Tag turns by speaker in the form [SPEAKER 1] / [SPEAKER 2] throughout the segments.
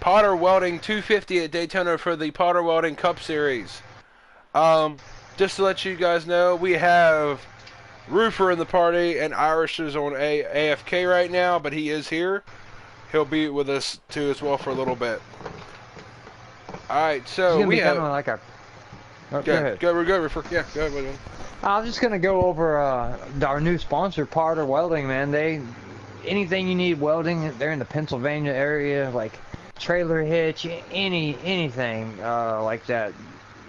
[SPEAKER 1] Potter Welding 250 at Daytona for the Potter Welding Cup Series. Just to let you guys know, we have Roofer in the party, and Irish is on AFK right now, but he is here. He'll be with us too as well for a little bit. All right, so we have.
[SPEAKER 2] Like a. Oh,
[SPEAKER 1] go ahead. Go, Roofer. Yeah, go ahead. William.
[SPEAKER 2] I was just gonna go over our new sponsor, Potter Welding. Man, anything you need welding, they're in the Pennsylvania area, like trailer hitch, anything like that.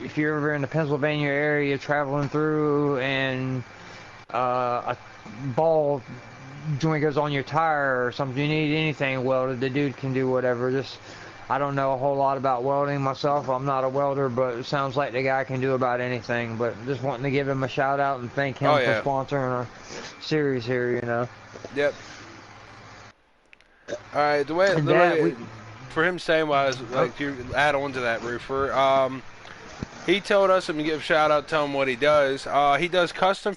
[SPEAKER 2] If you're ever in the Pennsylvania area traveling through and a ball joint goes on your tire or something, you need anything welded, the dude can do whatever. I don't know a whole lot about welding myself. I'm not a welder, but it sounds like the guy can do about anything. But just wanting to give him a shout out and thank him for sponsoring our series here, you know.
[SPEAKER 1] Yep. All right, the way for him saying was like you add on to that, Roofer. He told us, and we give a shout out, tell him what he does. He does custom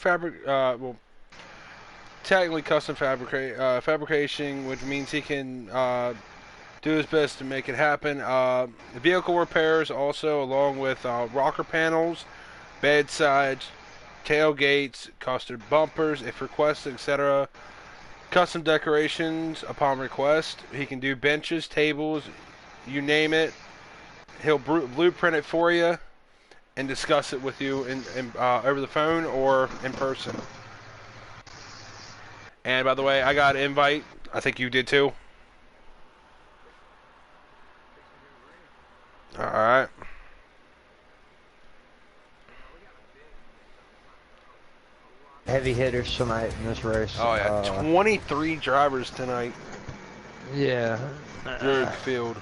[SPEAKER 1] technically custom fabrication, which means he can do his best to make it happen. Vehicle repairs also, along with rocker panels, bedsides, tailgates, custom bumpers if requested, etc. Custom decorations upon request. He can do benches, tables, you name it. He'll blueprint it for you and discuss it with you over the phone or in person. And by the way, I got an invite. I think you did too. All right.
[SPEAKER 2] Heavy hitters tonight in this race.
[SPEAKER 1] Oh yeah, 23 drivers tonight.
[SPEAKER 2] Yeah.
[SPEAKER 1] Good field.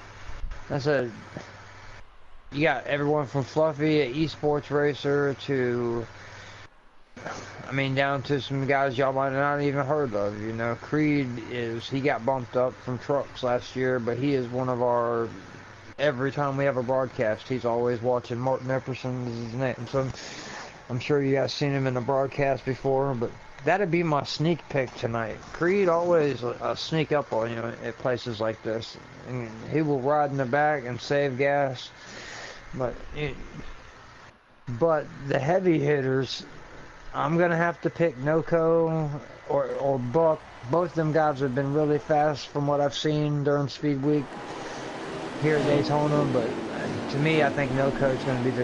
[SPEAKER 2] You got everyone from Fluffy, an esports racer, to, down to some guys y'all might not even heard of. You know, Creed he got bumped up from trucks last year, but he is one of our. Every time we have a broadcast, he's always watching. Martin Epperson is his name. So I'm sure you guys seen him in the broadcast before, but that'd be my sneak pick tonight. Creed always sneak up on you at places like this, and he will ride in the back and save gas. But the heavy hitters, I'm gonna have to pick Noco or Buck. Both of them guys have been really fast from what I've seen during Speed Week here at Daytona, but to me, I think Noco's going to be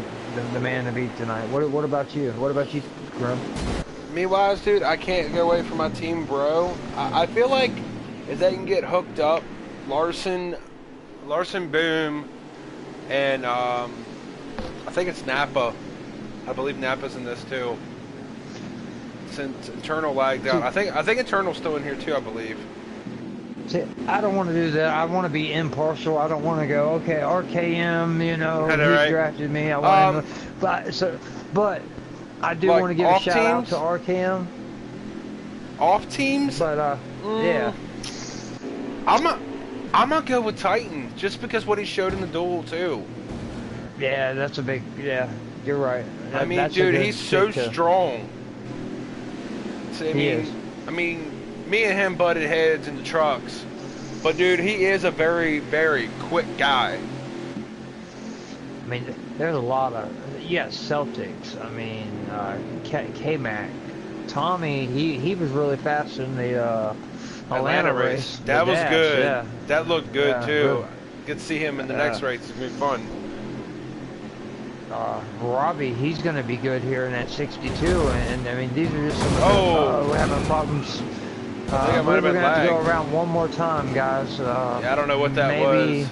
[SPEAKER 2] the man to beat tonight. What about you? What about you, Grum?
[SPEAKER 1] Me-wise, dude, I can't go away from my team, bro. I feel like if they can get hooked up, Larson, Boom, and I think it's Napa. I believe Napa's in this too. Since Internal lagged out, I think Internal's still in here too. I believe.
[SPEAKER 2] See, I don't want to do that. I want to be impartial. I don't want to go, okay, RKM, you know, he drafted me. I want but I do want to give a shout out to RKM.
[SPEAKER 1] Off teams?
[SPEAKER 2] But yeah.
[SPEAKER 1] I'm gonna go with Titan just because what he showed in the duel too.
[SPEAKER 2] Yeah, that's a big. Yeah, you're right.
[SPEAKER 1] Dude, he's so strong. So,
[SPEAKER 2] he is.
[SPEAKER 1] Me and him butted heads in the trucks, but dude, he is a very, very quick guy.
[SPEAKER 2] There's a lot of Celtics. K-Mac, Tommy, he was really fast in the Atlanta race.
[SPEAKER 1] That was good. Yeah. That looked good too. Good to see him in the next race. It's gonna be fun.
[SPEAKER 2] Robbie, he's going to be good here in that 62, and these are just some of we're having problems. We're going to have to go around one more time, guys.
[SPEAKER 1] I don't know what that was.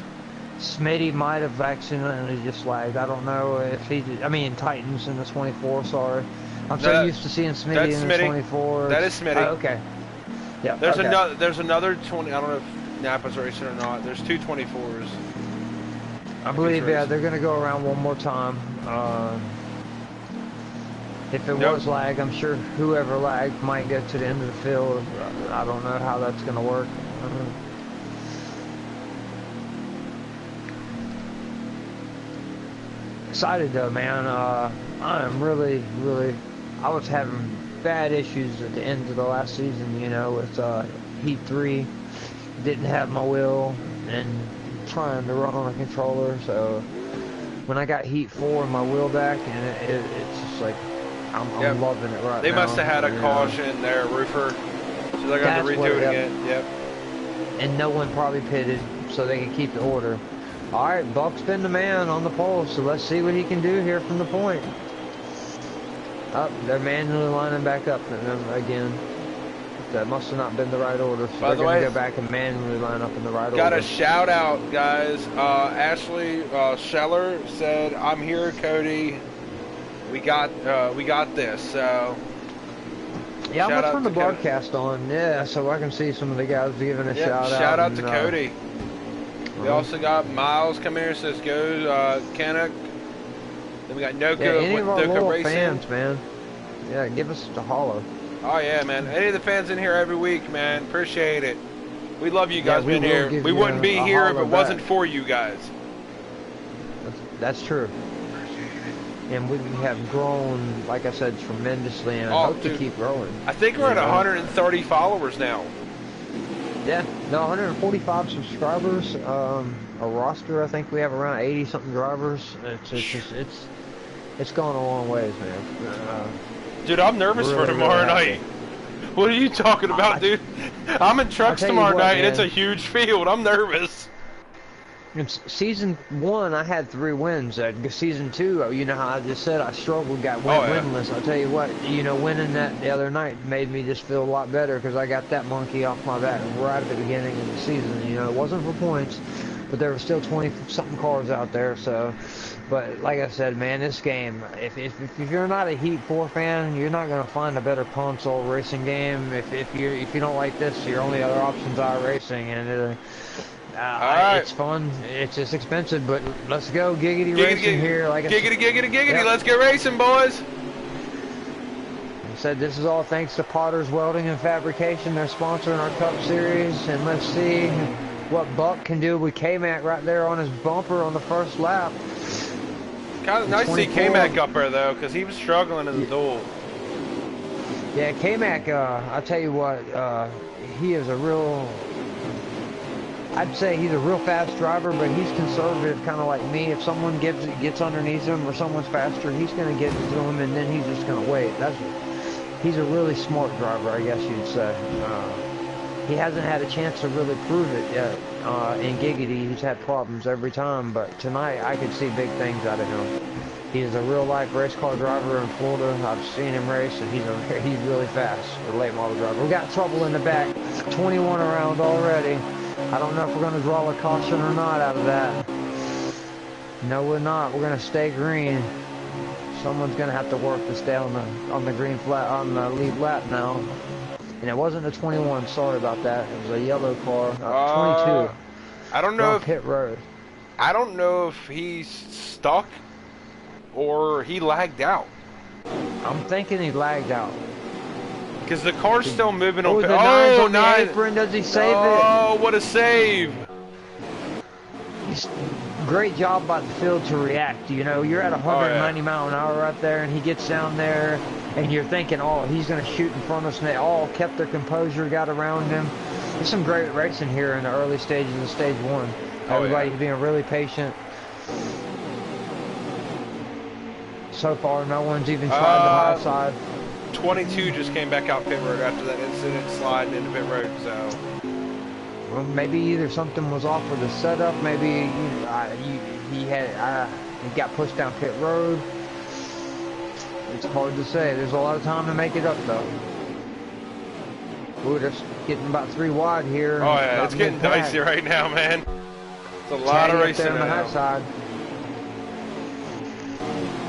[SPEAKER 2] Smitty might have accidentally just lagged. I don't know if he did. Titans in the 24, sorry. I'm so used to seeing Smitty in the 24.
[SPEAKER 1] That is Smitty.
[SPEAKER 2] Okay. Yeah.
[SPEAKER 1] There's another 20. I don't know if Napa's racing or not. There's two 24s.
[SPEAKER 2] I believe, they're going to go around one more time. If it was lag, I'm sure whoever lagged might get to the end of the field. I don't know how that's going to work. Excited though, man. I am really, I was having bad issues at the end of the last season, with Heat 3. Didn't have my wheel, and trying to run on a controller. So when I got Heat 4 in my wheel back, and it's just like
[SPEAKER 1] Yep.
[SPEAKER 2] I'm loving it right
[SPEAKER 1] They
[SPEAKER 2] now.
[SPEAKER 1] must have had a caution there, roofer. So they're going to
[SPEAKER 2] That's
[SPEAKER 1] redo
[SPEAKER 2] what,
[SPEAKER 1] it
[SPEAKER 2] yep.
[SPEAKER 1] again. Yep.
[SPEAKER 2] And no one probably pitted, so they can keep the order. All right, Buck's been the man on the pole, so let's see what he can do here from the point. Up, they're manually lining back up again. That must have not been the right order, so they're going to go back and manually line up in the right order.
[SPEAKER 1] Got a shout out, guys. Ashley Scheller said, "I'm here, Cody. We got this." So
[SPEAKER 2] yeah, I'm gonna turn the broadcast on, yeah, so I can see some of the guys giving a shout out.
[SPEAKER 1] Shout out to Cody. We also got Miles coming here, says go Canuck. Then we got Noko
[SPEAKER 2] any
[SPEAKER 1] with
[SPEAKER 2] of our
[SPEAKER 1] Noko
[SPEAKER 2] loyal
[SPEAKER 1] Racing.
[SPEAKER 2] fans, man. Yeah, give us a holler.
[SPEAKER 1] Oh yeah, man. Any of the fans in here every week, man. Appreciate it. We love you guys being here. We wouldn't be here if it wasn't for you guys.
[SPEAKER 2] That's true. And we have grown, like I said, tremendously, and I hope to keep growing.
[SPEAKER 1] I think we're at 130 followers now.
[SPEAKER 2] Yeah, no, 145 subscribers. A roster, I think we have around 80 something drivers. It's gone a long ways, man.
[SPEAKER 1] Dude, I'm nervous for tomorrow night. What are you talking about, dude? I'm in trucks tomorrow night, and it's a huge field. I'm nervous.
[SPEAKER 2] It's season 1, I had 3 wins. Season 2, you know how I just said I struggled, got winless. I'll tell you what, winning that the other night made me just feel a lot better because I got that monkey off my back right at the beginning of the season. It wasn't for points, but there were still 20-something cars out there. So, but like I said, man, this game, if you're not a Heat 4 fan, you're not gonna find a better console racing game. If you don't like this, your only other option's iRacing, and it's fun. It's just expensive, but let's go Giggity Racing here. Like
[SPEAKER 1] Giggity. Yep. Let's get racing, boys.
[SPEAKER 2] I said this is all thanks to Potter's Welding and Fabrication. They're sponsoring our Cup Series, and let's see what Buck can do with K-Mac right there on his bumper on the first lap.
[SPEAKER 1] Kind of nice to see K-Mac up there though, because he was struggling in the duel.
[SPEAKER 2] Yeah, K-Mac. I tell you what, he is a real. I'd say he's a real fast driver, but he's conservative, kind of like me. If someone gets underneath him or someone's faster, he's going to get to him, and then he's just going to wait. He's a really smart driver, I guess you'd say. He hasn't had a chance to really prove it yet. In Giggity, he's had problems every time, but tonight I could see big things out of him. He's a real-life race car driver in Florida. I've seen him race, and he's really fast, a late model driver. We got trouble in the back, 21 around already. I don't know if we're going to draw a caution or not out of that. No, we're not. We're going to stay green. Someone's going to have to work to stay on the green flat, on the lead lap now. And it wasn't a 21. Sorry about that. It was a yellow car. 22.
[SPEAKER 1] I don't know if
[SPEAKER 2] pit road.
[SPEAKER 1] I don't know if he's stuck or he lagged out.
[SPEAKER 2] I'm thinking he lagged out.
[SPEAKER 1] Because the car's still moving on.
[SPEAKER 2] Oh, on the apron. Does he save it?
[SPEAKER 1] Oh, what a save!
[SPEAKER 2] Great job by the field to react. You're at 190 mile an hour right there, and he gets down there, and you're thinking, oh, he's going to shoot in front of us, and they all kept their composure, got around him. There's some great racing here in the early stages of stage 1. Everybody's being really patient. So far, no one's even tried the high side.
[SPEAKER 1] 22 just came back out pit road after that incident sliding into pit road, so.
[SPEAKER 2] Well, maybe either something was off with the setup, maybe he got pushed down pit road. It's hard to say. There's a lot of time to make it up, though. We're just getting about 3 wide here.
[SPEAKER 1] Oh yeah, it's getting dicey right now, man. It's a lot of racing
[SPEAKER 2] on the high side.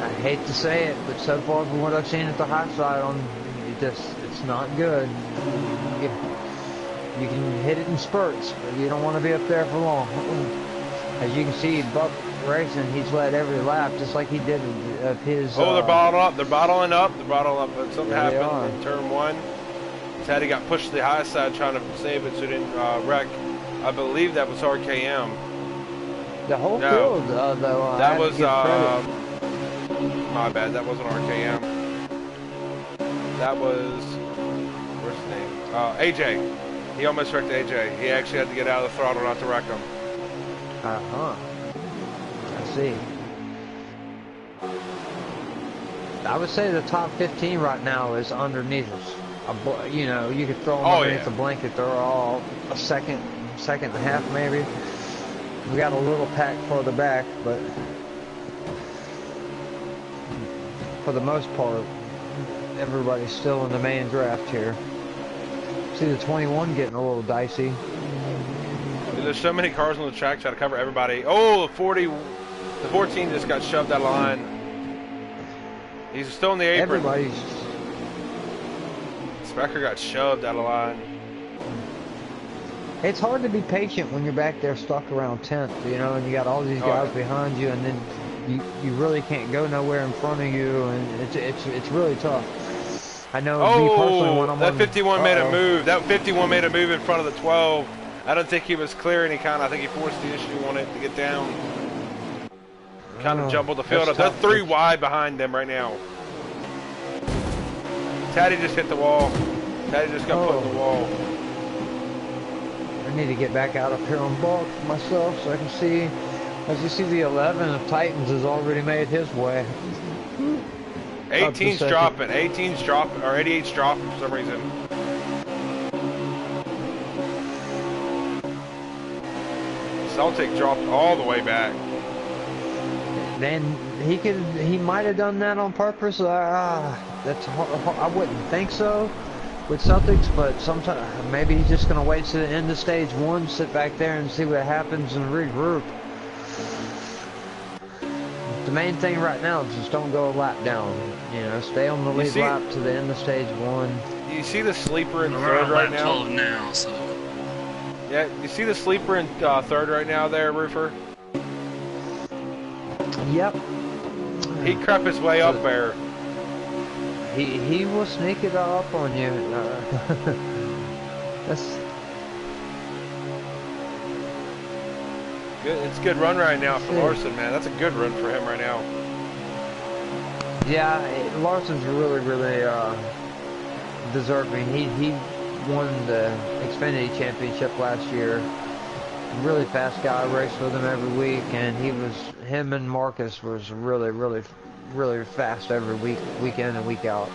[SPEAKER 2] I hate to say it, but so far from what I've seen at the high side, it's not good. You can hit it in spurts, but you don't want to be up there for long. As you can see, Buck Racing, he's led every lap, just like he did of his.
[SPEAKER 1] Oh, they're bottling up. They're bottling up. But something happened in turn 1. Teddy got pushed to the high side trying to save it so it didn't wreck. I believe that was RKM.
[SPEAKER 2] The whole field, though.
[SPEAKER 1] That was. My bad, that wasn't RKM. That was, where's his name? AJ. He almost wrecked AJ. He actually had to get out of the throttle not to wreck him.
[SPEAKER 2] Uh-huh. I see. I would say the top 15 right now is underneath us. You know, you could throw them underneath the blanket. They're all a second and a half maybe. We got a little pack further back, but for the most part, everybody's still in the main draft here. See the 21 getting a little dicey.
[SPEAKER 1] There's so many cars on the track trying to cover everybody. Oh, the 14 just got shoved out of line. He's still in the apron. Specker got shoved out of line.
[SPEAKER 2] It's hard to be patient when you're back there stuck around 10th, you know, and you got all these guys behind you, and then you really can't go nowhere in front of you, and it's really tough. I know me personally when I'm
[SPEAKER 1] that 51 made a move. That 51 made a move in front of the 12. I don't think he was clear any kind. I think he forced the issue on it to get down. Kind of jumbled the field up. They're 3 wide behind them right now. Taddy just hit the wall. Taddy just got put in the wall.
[SPEAKER 2] I need to get back out up here on bulk myself so I can see. As you see, the 11 of Titans has already made his way.
[SPEAKER 1] 18's dropping. 18's dropping, or 88's dropping for some reason. Celtic dropped all the way back.
[SPEAKER 2] Then he might have done that on purpose. That's I wouldn't think so with Celtics, but sometimes maybe he's just gonna wait to the end of stage 1, sit back there and see what happens and regroup. The main thing right now is just don't go a lap down. You know, stay on the lead lap to the end of stage 1.
[SPEAKER 1] You see the sleeper in third right now?
[SPEAKER 3] 12 now, so.
[SPEAKER 1] Yeah, you see the sleeper in third right now there, Roofer?
[SPEAKER 2] Yep.
[SPEAKER 1] He crept his way up there.
[SPEAKER 2] He will sneak it up on you. That's
[SPEAKER 1] good. It's a good run right now for Larson, man. That's a good run for him right now.
[SPEAKER 2] Yeah, Larson's really deserving. He won the Xfinity Championship last year. Really fast guy. I raced with him every week, and him and Marcus was really fast every week in and week out.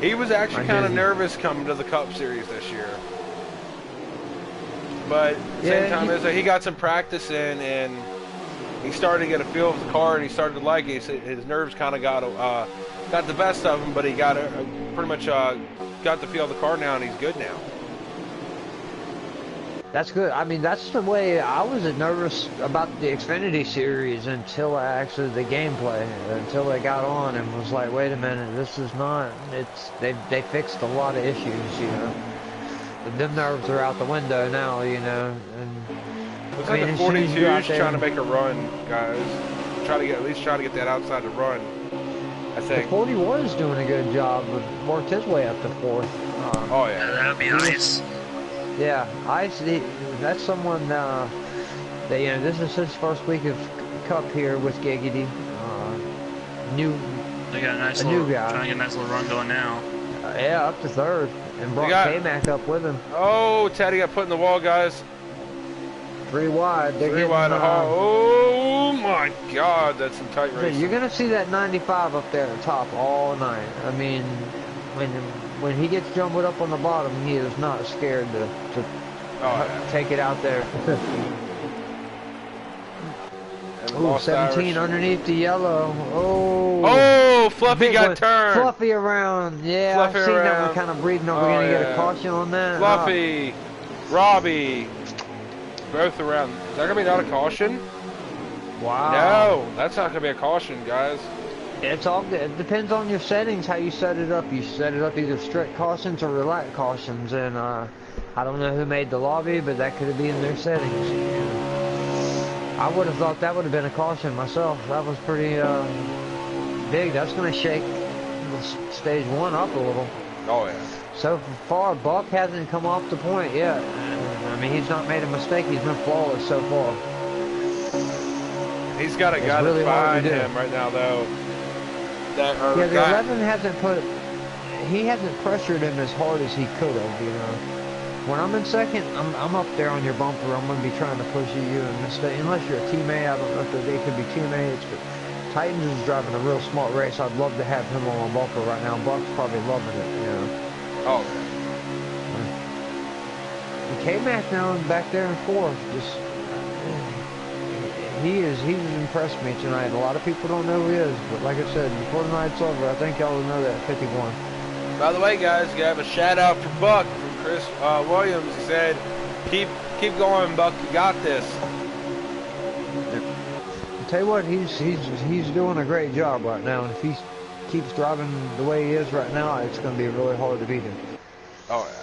[SPEAKER 1] He was actually kind of nervous coming to the Cup Series this year. But at the same time, he got some practice in, and he started to get a feel of the car, and he started to like it. His nerves kind of got the best of him, but he got pretty much got the feel of the car now, and he's good now.
[SPEAKER 2] That's good. I mean, that's the way I was nervous about the Xfinity Series until the gameplay, until they got on and was like, wait a minute, this is not. They fixed a lot of issues, you know. Them nerves are out the window now, you know. And
[SPEAKER 1] looks like the 42's trying to make a run, guys. At least try to get that outside to run. I think.
[SPEAKER 2] The 41's doing a good job. Worked his way up to 4th.
[SPEAKER 1] Oh yeah.
[SPEAKER 3] That'd be nice.
[SPEAKER 2] Yeah, that's someone that, you know, this is his first week of Cup here with Giggity.
[SPEAKER 3] They got a nice
[SPEAKER 2] new guy.
[SPEAKER 3] Trying to get a nice little run going now.
[SPEAKER 2] Yeah, up to 3rd. And brought K-Mac up with him.
[SPEAKER 1] Oh, Teddy got put in the wall, guys.
[SPEAKER 2] 3 wide. They're
[SPEAKER 1] 3 wide. Oh my God, that's some tight racing.
[SPEAKER 2] You're gonna see that 95 up there at the top all night. I mean, when he gets jumbled up on the bottom, he is not scared to take it out there. Ooh, 17 underneath the yellow.
[SPEAKER 1] Oh, Fluffy got turned.
[SPEAKER 2] Fluffy around. Yeah, Fluffy I've seen that one kind of breathing. Are we going to get a caution on that?
[SPEAKER 1] Fluffy, Robbie, both around. Is that going to be not a caution?
[SPEAKER 2] Wow.
[SPEAKER 1] No, that's not going to be a caution, guys.
[SPEAKER 2] It depends on your settings, how you set it up. You set it up either strict cautions or relaxed cautions. And I don't know who made the lobby, but that could have been in their settings. I would have thought that would have been a caution myself. That was pretty big. That's going to shake stage 1 up a little.
[SPEAKER 1] Oh, yeah.
[SPEAKER 2] So far, Buck hasn't come off the point yet. I mean, he's not made a mistake. He's been flawless so far.
[SPEAKER 1] He's got a guy that's behind him right now, though.
[SPEAKER 2] The 11 hasn't pressured him as hard as he could have, you know. when I'm in second, I'm up there on your bumper. I'm gonna be trying to push you and mistake. Unless you're a teammate, I don't know if they could be teammates, but Titans is driving a real smart race. I'd love to have him on my bumper right now. Buck's probably loving it, you know.
[SPEAKER 1] Oh.
[SPEAKER 2] And K-Mac now back there in fourth, just he's impressed me tonight. A lot of people don't know who he is, but like I said, before the night's over, I think y'all will know that 51.
[SPEAKER 1] By the way, guys, you have a shout out for Buck from Chris Williams. He said, "Keep going, Buck. You got this."
[SPEAKER 2] I'll tell you what, he's doing a great job right now, and if he keeps driving the way he is right now, it's going to be really hard to beat him.
[SPEAKER 1] Oh yeah.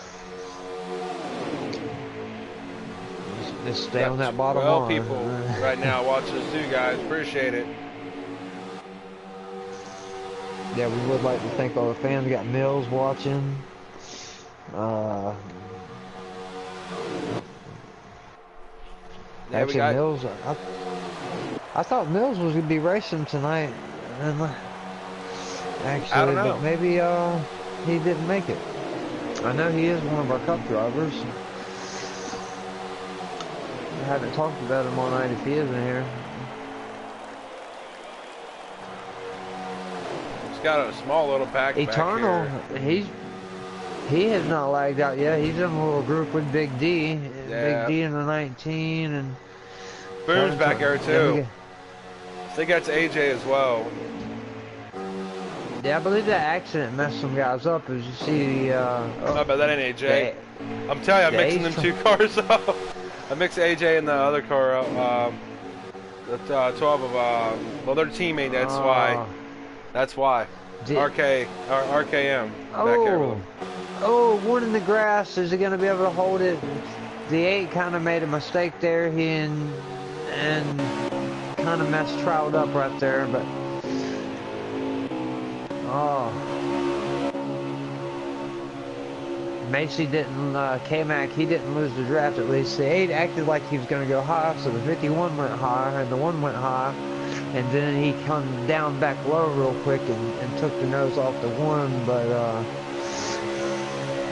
[SPEAKER 2] Just stay on that bottom
[SPEAKER 1] well,
[SPEAKER 2] line.
[SPEAKER 1] people right now watching us too, guys. Appreciate it.
[SPEAKER 2] Yeah, we would like to thank all the fans. We got Mills watching.
[SPEAKER 1] Yeah,
[SPEAKER 2] Actually, Mills. I thought Mills was gonna be racing tonight, and actually,
[SPEAKER 1] I don't know.
[SPEAKER 2] but maybe he didn't make it. I know he is one of our cup drivers. I haven't talked about him all night if he is in here.
[SPEAKER 1] He's got a small little pack
[SPEAKER 2] Eternal,
[SPEAKER 1] back here.
[SPEAKER 2] he has not lagged out yet. He's in a little group with Big D.
[SPEAKER 1] Yeah.
[SPEAKER 2] Big D in the 19 and
[SPEAKER 1] Boone's back there too. I think that's AJ as well.
[SPEAKER 2] Yeah, I believe that accident messed some guys up. As you see,
[SPEAKER 1] Oh, but that ain't AJ. I'm telling you, I'm mixing them two cars up. I mixed AJ and the other car up. The 12 of well, their teammate. That's why. That's why. RKM back there with him.
[SPEAKER 2] Oh, one in the grass. Is he going to be able to hold it? The 8 kind of made a mistake there. And kind of trailed up right there, but Macy didn't, K-Mac, he didn't lose the draft at least. The 8 acted like he was going to go high, so the 51 went high, and the 1 went high, and then he come down back low real quick and took the nose off the 1, but,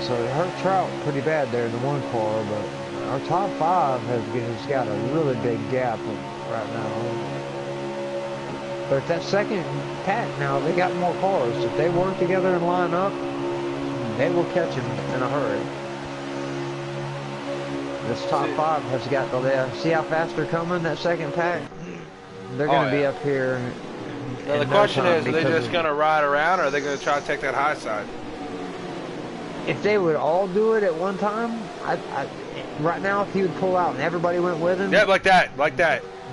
[SPEAKER 2] so it hurt Trout pretty bad there in the 1 car, but our top 5 has got a really big gap right now. But that second pack now, they got more cars. If they work together and line up, they will catch him in a hurry. This top 5 has got the, see how fast they're coming, that second pack? They're going to be up here.
[SPEAKER 1] Now the question is, are they just going to ride around, or are they going to try to take that high side?
[SPEAKER 2] If they would all do it at one time, right now, if he would pull out and everybody went with him.
[SPEAKER 1] Yeah, like that.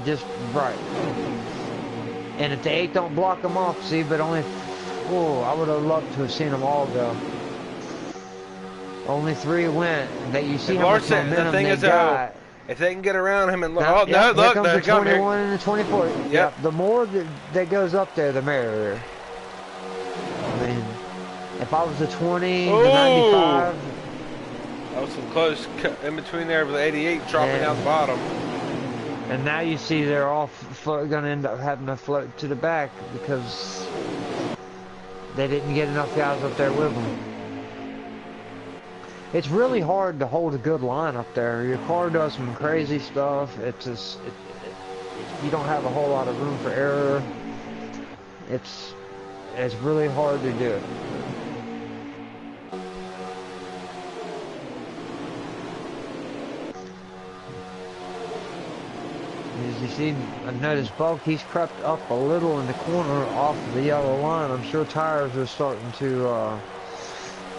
[SPEAKER 2] Just right. And if the 8 don't block them off, see, but only, I would have loved to have seen them all go. Only 3 went. That you see how much momentum they got.
[SPEAKER 1] If they can get around him and look,
[SPEAKER 2] look,
[SPEAKER 1] there
[SPEAKER 2] the
[SPEAKER 1] comes
[SPEAKER 2] 21 and the 24. Yep. The more that goes up there, the merrier. I mean, if I was a 20, the 95.
[SPEAKER 1] That was some close in between there with the 88 dropping down the bottom.
[SPEAKER 2] And now you see they're all going to end up having to float to the back because they didn't get enough guys up there with them. It's really hard to hold a good line up there. Your car does some crazy stuff. It's just, you don't have a whole lot of room for error. It's really hard to do it. As you see, I noticed Bulk, he's crept up a little in the corner off of the yellow line. I'm sure tires are starting to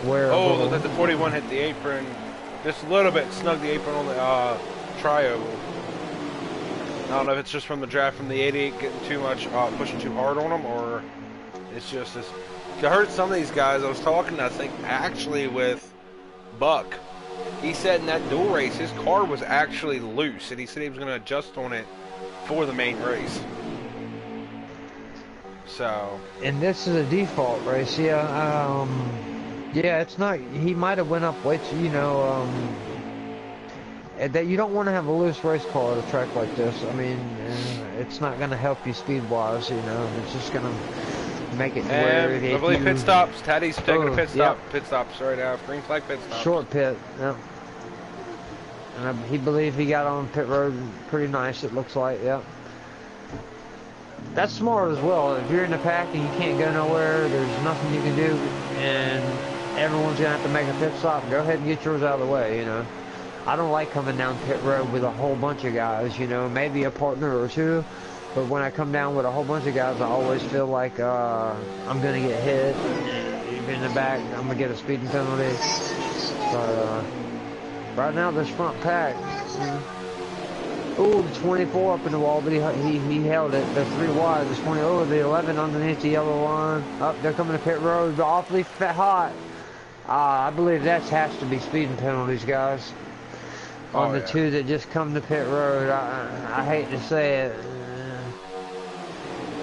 [SPEAKER 2] wear a little.
[SPEAKER 1] The 41 hit the apron just a little bit, snug the apron on the tri-oval. I don't know if it's just from the draft from the 88 getting too much, pushing too hard on them, or it's just this. I heard some of these guys, I was talking, I think, actually with Buck. He said in that dual race, his car was actually loose, and he said he was going to adjust on it for the main race. So.
[SPEAKER 2] And this is a default race, yeah. Yeah, it's not. He might have went up way too, you know. That you don't want to have a loose race car at a track like this. I mean, it's not going to help you speed-wise, you know. It's just going to make it where
[SPEAKER 1] I believe pit stops. Taddy's taking a pit stop. Yep. Pit stops right now. Green flag pit stop.
[SPEAKER 2] Short pit. Yep. And he believed he got on pit road pretty nice, it looks like, yep. That's smart as well. If you're in the pack and you can't go nowhere, there's nothing you can do, and everyone's going to have to make a pit stop, go ahead and get yours out of the way, you know. I don't like coming down pit road with a whole bunch of guys, you know, maybe a partner or two, but when I come down with a whole bunch of guys, I always feel like I'm going to get hit. Even in the back, I'm going to get a speeding penalty. But right now, this front pack, ooh, the 24 up in the wall, but he held it. The 3 wide, the 20, oh, the 11 underneath the yellow line. Up, they're coming to pit road, awfully hot. I believe that has to be speeding penalties, guys. On the 2 that just come to pit road. I hate to say it.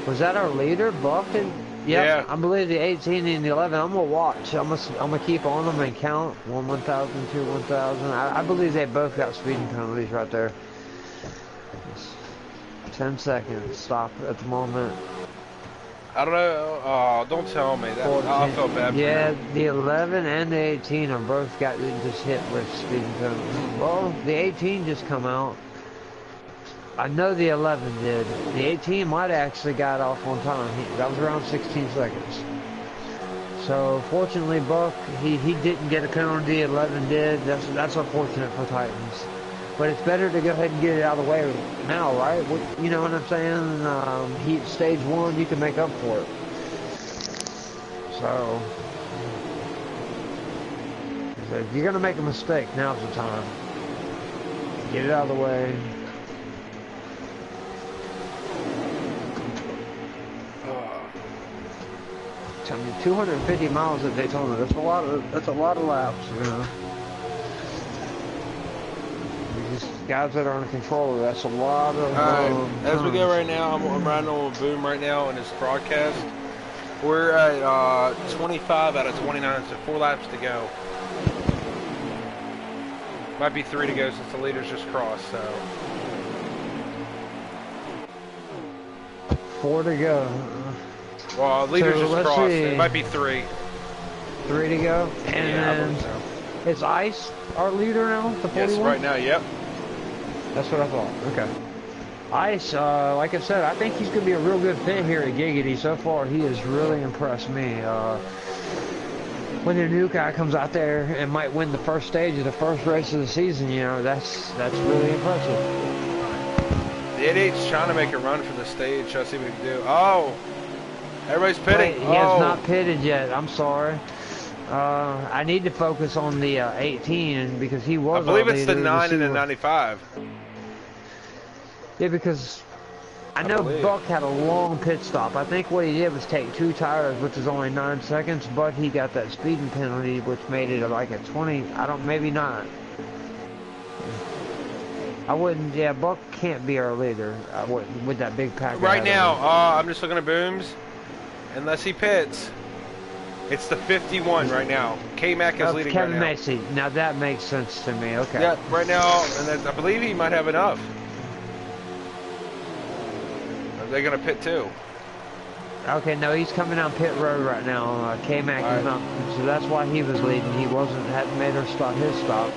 [SPEAKER 2] Was that our leader, Buck? Yep, yeah. I believe the 18 and the 11. I'm gonna watch. I'm gonna keep on them and count. 1,000, 2, 1,000. I believe they both got speeding penalties right there. 10 seconds. Stop at the moment.
[SPEAKER 1] I don't know. Oh, don't tell me that. I feel bad.
[SPEAKER 2] Yeah, the 11 and the 18 are both got just hit with speeding penalties. Well, the 18 just come out. I know the 11 did. The 18 might have actually got off on time. That was around 16 seconds. So fortunately, Buck, he didn't get a penalty. 11 did. That's unfortunate for Titans. But it's better to go ahead and get it out of the way now, right? You know what I'm saying? Stage 1, you can make up for it. So, if you're going to make a mistake, now's the time. Get it out of the way. Tell me, 250 miles at Daytona. That's a lot of laps, you know. Guys that are in control, that's a lot of
[SPEAKER 1] as we go right now, I'm riding on Boom right now in this broadcast. We're at 25 out of 29, so 4 laps to go. Might be 3 to go since the leaders just crossed, so.
[SPEAKER 2] 4 to go.
[SPEAKER 1] Well, leaders
[SPEAKER 2] So,
[SPEAKER 1] just crossed.
[SPEAKER 2] see.
[SPEAKER 1] It might be 3.
[SPEAKER 2] 3 to go? And
[SPEAKER 1] yeah,
[SPEAKER 2] then,
[SPEAKER 1] so.
[SPEAKER 2] Is Ice our leader now, the 41?
[SPEAKER 1] Yes, right now, yep.
[SPEAKER 2] That's what I thought. Okay. Ice, like I said, I think he's going to be a real good fit here at Giggity. So far, he has really impressed me. When the new guy comes out there and might win the first stage of the first race of the season, you know, that's really impressive.
[SPEAKER 1] The 88's trying to make a run for the stage. Let's see what he can do. Oh! Everybody's pitting.
[SPEAKER 2] Wait, he has not pitted yet. I'm sorry. I need to focus on the 18 because he was.
[SPEAKER 1] I believe it's the 9 and the 95.
[SPEAKER 2] Yeah, because I know Buck had a long pit stop. I think what he did was take 2 tires, which is only 9 seconds, but he got that speeding penalty, which made it like a 20. Maybe not. I wouldn't. Yeah, Buck can't be our leader. I wouldn't with that big pack.
[SPEAKER 1] Right now, I'm just looking at Booms. Unless he pits. It's the 51 right now. K-Mac is leading
[SPEAKER 2] Kevin
[SPEAKER 1] right now.
[SPEAKER 2] Macy. Now that makes sense to me. Okay.
[SPEAKER 1] Yeah, right now, and I believe he might have enough. Are they going to pit too?
[SPEAKER 2] Okay, no, he's coming down pit road right now. K-Mac is not, so that's why he was leading. He hadn't made her stop his stop.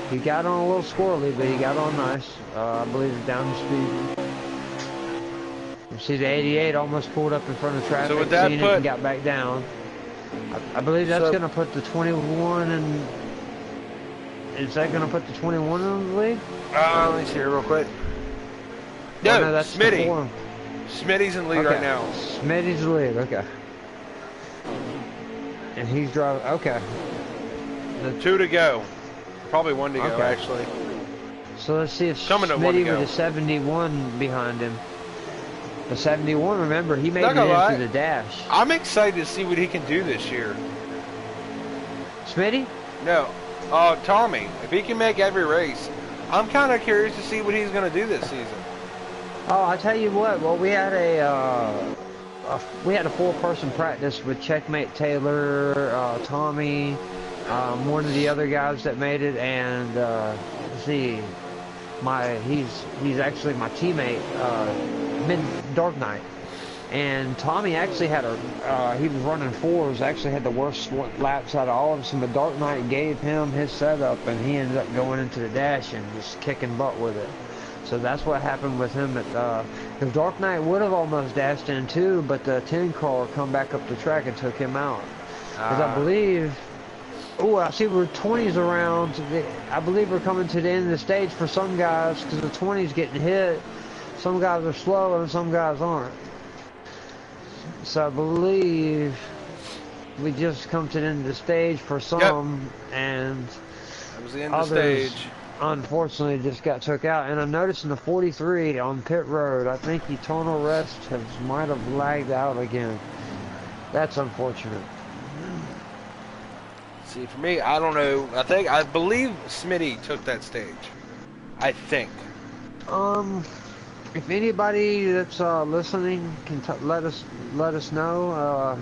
[SPEAKER 2] He got on a little squirrely, but he got on nice. I believe it's down the speed. You see the 88 almost pulled up in front of traffic,
[SPEAKER 1] so with that
[SPEAKER 2] seen it and got back down. I believe that's going to put the 21 and... Is that going to put the 21 in the lead?
[SPEAKER 1] Let me see here real quick. No,
[SPEAKER 2] no, that's
[SPEAKER 1] Smitty. Smitty's in the lead right now.
[SPEAKER 2] Smitty's the lead, okay. And he's driving, okay.
[SPEAKER 1] 2 to go. Probably 1 to go, actually.
[SPEAKER 2] So let's see if Smitty with a 71 behind him. The 71, remember, he made it into the dash.
[SPEAKER 1] I'm excited to see what he can do this year.
[SPEAKER 2] Smitty?
[SPEAKER 1] No. Tommy. If he can make every race, I'm kind of curious to see what he's going to do this season.
[SPEAKER 2] Oh, I tell you what. Well, we had a 4-person practice with Checkmate Taylor, Tommy, one of the other guys that made it, and let's see, he's actually my teammate, Dark Knight. And Tommy actually had he was running fours, actually had the worst laps out of all of us, and the Dark Knight gave him his setup, and he ended up going into the dash and just kicking butt with it. So that's what happened with him at, the Dark Knight would have almost dashed in too, but the 10 car come back up the track and took him out. Because I believe, I see we're 20s around, I believe we're coming to the end of the stage for some guys, because the 20s getting hit. Some guys are slow and some guys aren't. So I believe we just come to the end of the stage for some, and
[SPEAKER 1] That was the end of the
[SPEAKER 2] others,
[SPEAKER 1] stage.
[SPEAKER 2] unfortunately, just got took out. And I noticed in the 43 on pit road, I think Eternal Rest might have lagged out again. That's unfortunate.
[SPEAKER 1] See, for me, I don't know. I believe Smitty took that stage. I think.
[SPEAKER 2] If anybody that's listening can let us know.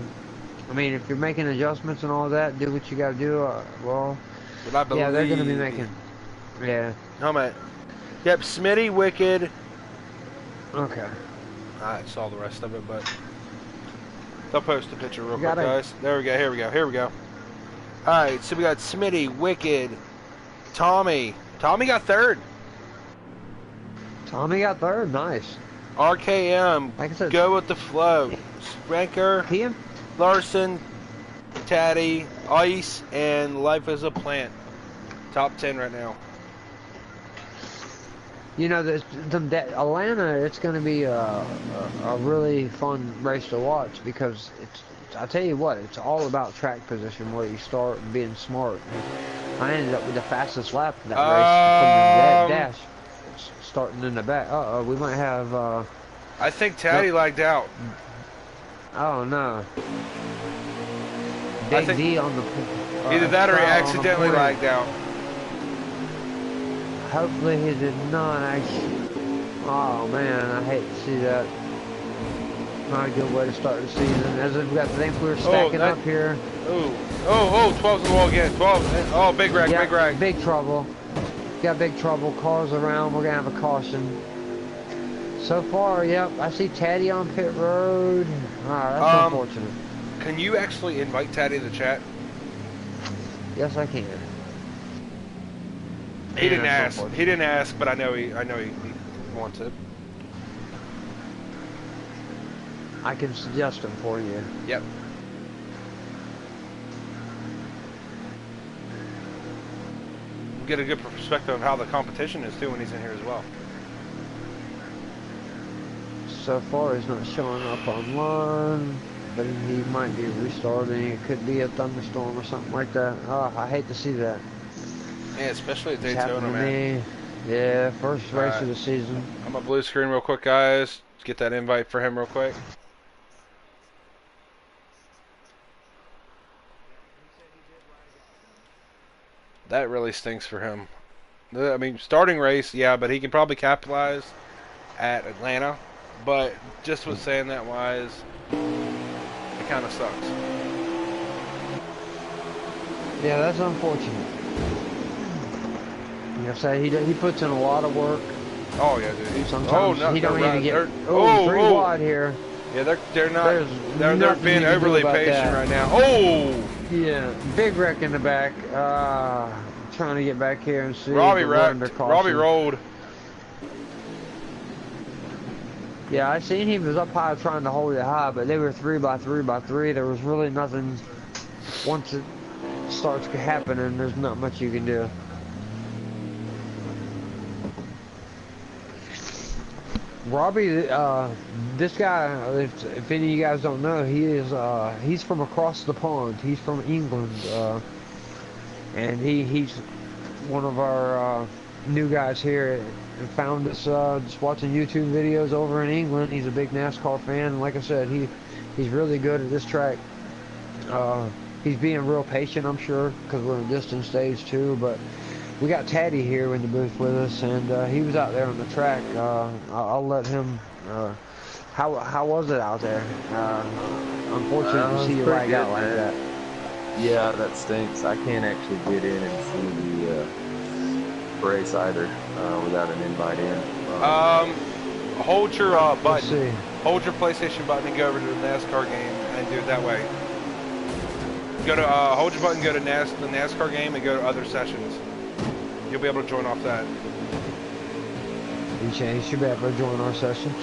[SPEAKER 2] I mean, if you're making adjustments and all that, do what you got to do. Well,
[SPEAKER 1] But I believe.
[SPEAKER 2] yeah, they're gonna be making. Yeah.
[SPEAKER 1] Helmet. Yep, Smitty, Wicked.
[SPEAKER 2] Okay.
[SPEAKER 1] I saw the rest of it, but I'll post a picture real quick,
[SPEAKER 2] Gotta-
[SPEAKER 1] guys. There we go. Here we go. Here we go. All right, so we got Smitty, Wicked, Tommy. Tommy got third.
[SPEAKER 2] Tommy got third. Nice.
[SPEAKER 1] RKM,
[SPEAKER 2] Like I said,
[SPEAKER 1] Go with the Flow. Sprinker,
[SPEAKER 2] he
[SPEAKER 1] Larson, Taddy, Ice, and Life as a Plant. Top 10 right now.
[SPEAKER 2] You know, Atlanta, it's going to be a really fun race to watch because I tell you what, it's all about track position where you start and being smart. I ended up with the fastest lap of that race from the dash, starting in the back. We might have.
[SPEAKER 1] I think Taddy lagged out.
[SPEAKER 2] Oh no.
[SPEAKER 1] I
[SPEAKER 2] Big
[SPEAKER 1] think
[SPEAKER 2] D on the.
[SPEAKER 1] Either that or he
[SPEAKER 2] foul on the
[SPEAKER 1] accidentally
[SPEAKER 2] point.
[SPEAKER 1] lagged out.
[SPEAKER 2] Hopefully he did not actually. Oh man, I hate to see that. Not a good way to start the season. As we've got the things we're stacking up here.
[SPEAKER 1] Oh, 12's on the wall again. 12. Oh, big wreck,
[SPEAKER 2] Yeah,
[SPEAKER 1] big wreck.
[SPEAKER 2] big trouble. Got big trouble. Cars around. We're gonna have a caution. So far, yep. I see Taddy on pit road. That's unfortunate.
[SPEAKER 1] Can you actually invite Taddy to the chat?
[SPEAKER 2] Yes, I can.
[SPEAKER 1] He didn't
[SPEAKER 2] that's
[SPEAKER 1] ask.
[SPEAKER 2] unfortunate.
[SPEAKER 1] He didn't ask, but I know he wants it.
[SPEAKER 2] I can suggest him for you.
[SPEAKER 1] Yep. Get a good perspective of how the competition is too when he's in here as well.
[SPEAKER 2] So far, he's not showing up online, but he might be restarting. It could be a thunderstorm or something like that. Oh, I hate to see that.
[SPEAKER 1] Yeah, especially at
[SPEAKER 2] It's happened
[SPEAKER 1] Daytona,
[SPEAKER 2] to
[SPEAKER 1] man.
[SPEAKER 2] me. Yeah, first race
[SPEAKER 1] Alright.
[SPEAKER 2] of the season.
[SPEAKER 1] I'm gonna blue screen real quick, guys. Let's get that invite for him real quick. That really stinks for him. I mean, starting race, yeah, but he can probably capitalize at Atlanta. But just with saying that wise, it kind of sucks.
[SPEAKER 2] Yeah, that's unfortunate. You know, say he puts in a lot of work.
[SPEAKER 1] Oh yeah, dude.
[SPEAKER 2] Sometimes he don't even get. Three
[SPEAKER 1] oh.
[SPEAKER 2] wide here.
[SPEAKER 1] Yeah, they're not.
[SPEAKER 2] There's
[SPEAKER 1] They're
[SPEAKER 2] nothing
[SPEAKER 1] being
[SPEAKER 2] you can do
[SPEAKER 1] overly
[SPEAKER 2] about
[SPEAKER 1] patient
[SPEAKER 2] that.
[SPEAKER 1] right now. Oh,
[SPEAKER 2] Yeah, big wreck in the back. Trying to get back here and see.
[SPEAKER 1] Robbie
[SPEAKER 2] but we're under
[SPEAKER 1] wrecked.
[SPEAKER 2] caution.
[SPEAKER 1] Robbie rolled.
[SPEAKER 2] Yeah, I seen he was up high trying to hold it high, but they were 3x3x3. There was really nothing. Once it starts happening, there's not much you can do. Robbie, this guy, if any of you guys don't know, he's from across the pond. He's from England, and he's one of our new guys here. And found us just watching YouTube videos over in England. He's a big NASCAR fan, and like I said, he's really good at this track. He's being real patient, I'm sure, because we're in distance stage too. But we got Taddy here in the booth with us, and he was out there on the track. I'll let him. How was it out there? Unfortunate to see you lag out like that.
[SPEAKER 4] Yeah, that stinks. I can't actually get in and see the race either without an invite in.
[SPEAKER 1] Hold your
[SPEAKER 2] Let's
[SPEAKER 1] button.
[SPEAKER 2] see.
[SPEAKER 1] hold your PlayStation button and go over to the NASCAR game and do it that way. Go to hold your button, go to the NASCAR game, and go to other sessions. You'll be able to join off that.
[SPEAKER 2] You should be able to join our session.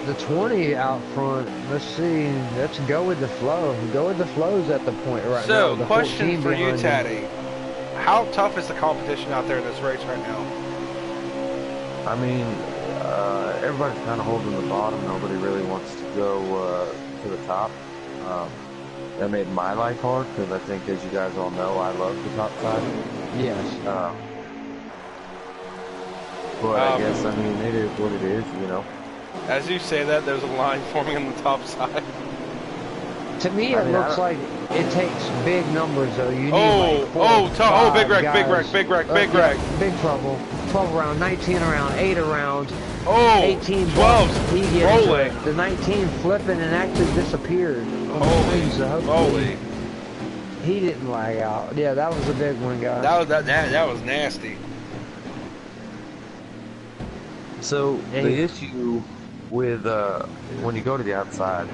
[SPEAKER 2] The 20 out front. Let's see. Let's go with the flow. Go with the flows at the point right now.
[SPEAKER 1] So,
[SPEAKER 2] The
[SPEAKER 1] question
[SPEAKER 2] 14
[SPEAKER 1] for you,
[SPEAKER 2] behind
[SPEAKER 1] Taddy. How tough is the competition out there in this race right now?
[SPEAKER 4] I mean, everybody's kind of holding the bottom. Nobody really wants to go to the top. That made my life hard because I think, as you guys all know, I love the top side.
[SPEAKER 2] Yes.
[SPEAKER 4] But I guess, I mean, it is what it is, you know.
[SPEAKER 1] As you say that, there's a line forming on the top side.
[SPEAKER 2] To me, it looks like it takes big numbers, though. You need like
[SPEAKER 1] big wreck, big wreck.
[SPEAKER 2] Big trouble. 12 around, 19 around, 8 around.
[SPEAKER 1] Oh,
[SPEAKER 2] 18
[SPEAKER 1] 12's
[SPEAKER 2] he gets
[SPEAKER 1] rolling.
[SPEAKER 2] the 19 flipping and actually disappeared.
[SPEAKER 1] Holy.
[SPEAKER 2] He didn't lag out. Yeah, that was a big one, guys.
[SPEAKER 1] That was nasty.
[SPEAKER 4] So the issue with when you go to the outside,